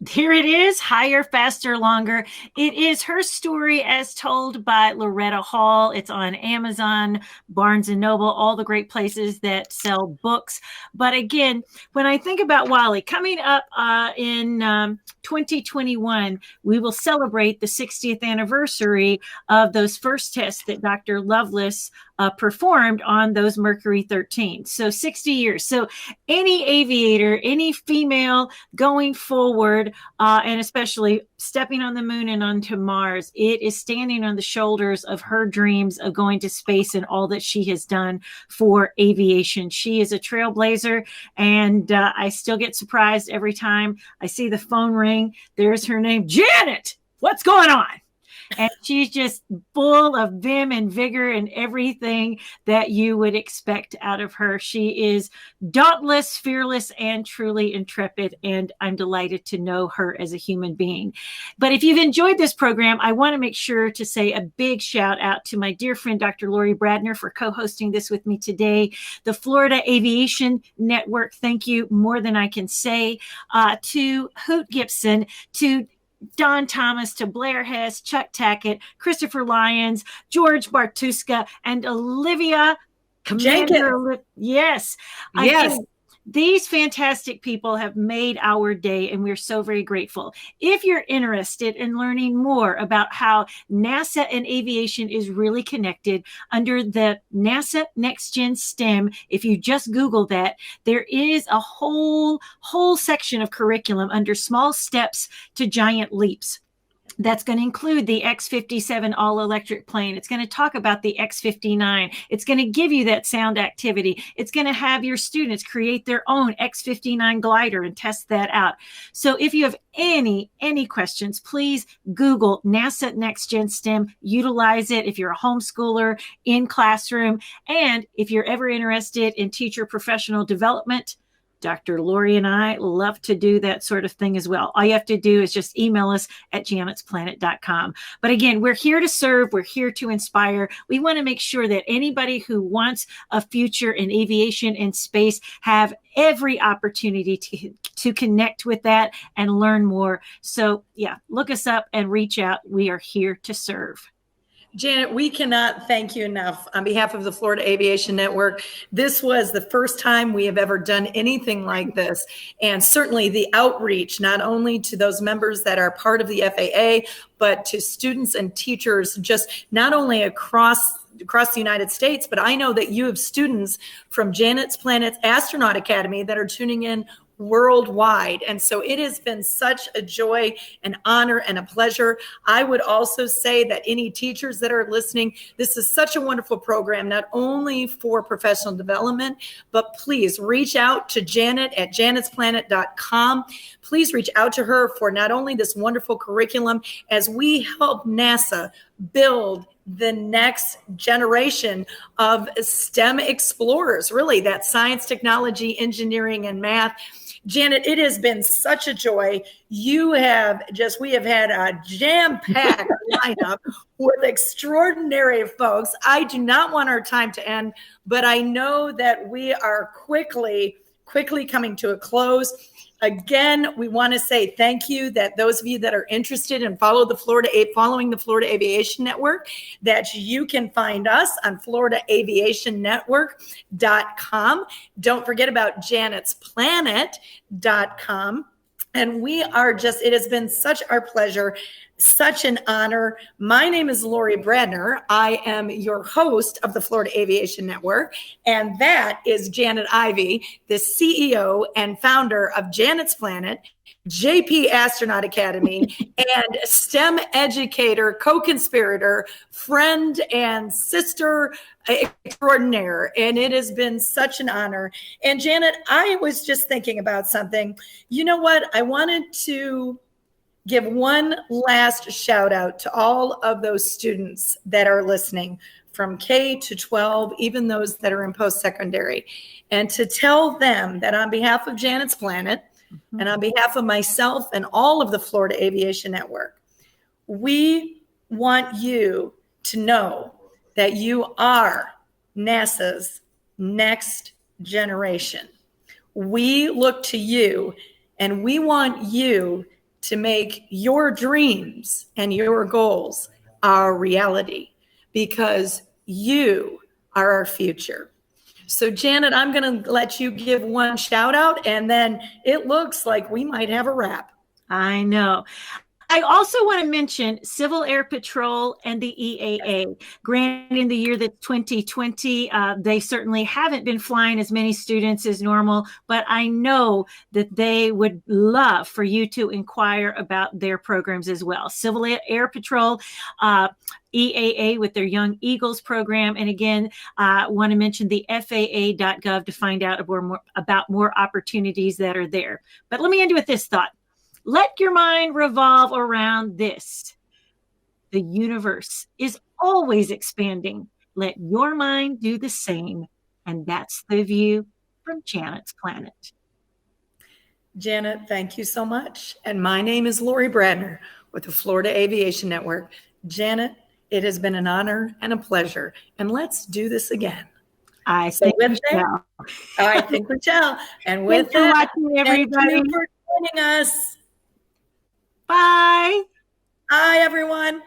Here it is, Higher, Faster, Longer. It is her story as told by Loretta Hall. It's on Amazon, Barnes & Noble, all the great places that sell books. But again, when I think about Wally, coming up in 2021, we will celebrate the 60th anniversary of those first tests that Dr. Lovelace performed on those Mercury 13. So 60 years. So any aviator, any female going forward, and especially stepping on the moon and onto Mars, it is standing on the shoulders of her dreams of going to space and all that she has done for aviation. She is a trailblazer, and I still get surprised every time I see the phone ring. There's her name, Janet. What's going on? And she's just full of vim and vigor and everything that you would expect out of her. She is dauntless, fearless, and truly intrepid. And I'm delighted to know her as a human being. But if you've enjoyed this program, I want to make sure to say a big shout out to my dear friend, Dr. Lori Bradner, for co-hosting this with me today. The Florida Aviation Network, thank you more than I can say. To Hoot Gibson, to Don Thomas, to Blair Hess, Chuck Tackett, Christopher Lyons, George Bartuska, and Olivia Jenkins. Yes. Yes. These fantastic people have made our day, and we're so very grateful. If you're interested in learning more about how NASA and aviation is really connected under the NASA Next Gen STEM, if you just Google that, there is a whole section of curriculum under Small Steps to Giant Leaps. That's going to include the X-57 all-electric plane. It's going to talk about the X-59. It's going to give you that sound activity. It's going to have your students create their own X-59 glider and test that out. So if you have any questions, please Google NASA Next Gen STEM. Utilize it if you're a homeschooler, in classroom, and if you're ever interested in teacher professional development. Dr. Lori and I love to do that sort of thing as well. All you have to do is just email us at janetsplanet.com. But again, we're here to serve. We're here to inspire. We want to make sure that anybody who wants a future in aviation and space have every opportunity to connect with that and learn more. So yeah, look us up and reach out. We are here to serve. Janet, we cannot thank you enough on behalf of the Florida Aviation Network. This was the first time we have ever done anything like this. And certainly the outreach, not only to those members that are part of the FAA, but to students and teachers, just not only across the United States, but I know that you have students from Janet's Planet Astronaut Academy that are tuning in worldwide. And so it has been such a joy, an honor, and a pleasure. I would also say that any teachers that are listening, this is such a wonderful program, not only for professional development, but please reach out to Janet at janetsplanet.com. Please reach out to her for not only this wonderful curriculum as we help NASA build the next generation of STEM explorers, really, that science, technology, engineering, and math. Janet, it has been such a joy. We have had a jam-packed lineup with extraordinary folks. I do not want our time to end, but I know that we are quickly coming to a close. Again, we want to say thank you that those of you that are interested in following the Florida Aviation Network, that you can find us on FloridaAviationNetwork.com. Don't forget about Janet'sPlanet.com. And it has been such our pleasure, such an honor. My name is Lori Bradner. I am your host of the Florida Aviation Network. And that is Janet Ivey, the CEO and founder of Janet's Planet, JP Astronaut Academy, and STEM educator, co-conspirator, friend, and sister extraordinaire. And it has been such an honor. And Janet, I was just thinking about something. You know what? I wanted to give one last shout out to all of those students that are listening from K to 12, even those that are in post-secondary, and to tell them that on behalf of Janet's Planet, and on behalf of myself and all of the Florida Aviation Network, we want you to know that you are NASA's next generation. We look to you, and we want you to make your dreams and your goals our reality, because you are our future. So Janet, I'm going to let you give one shout out, and then it looks like we might have a wrap. I know. I also want to mention Civil Air Patrol and the EAA. Granted, in the year that's 2020, they certainly haven't been flying as many students as normal, but I know that they would love for you to inquire about their programs as well. Civil Air Patrol, EAA with their Young Eagles program. And again, I want to mention the FAA.gov to find out about more opportunities that are there. But let me end with this thought. Let your mind revolve around this. The universe is always expanding. Let your mind do the same. And that's the view from Janet's Planet. Janet, thank you so much. And my name is Lori Bradner with the Florida Aviation Network. Janet, it has been an honor and a pleasure. And let's do this again. I think we shall. I think we shall. And with that, everybody, thank you for joining us. Bye. Bye, everyone.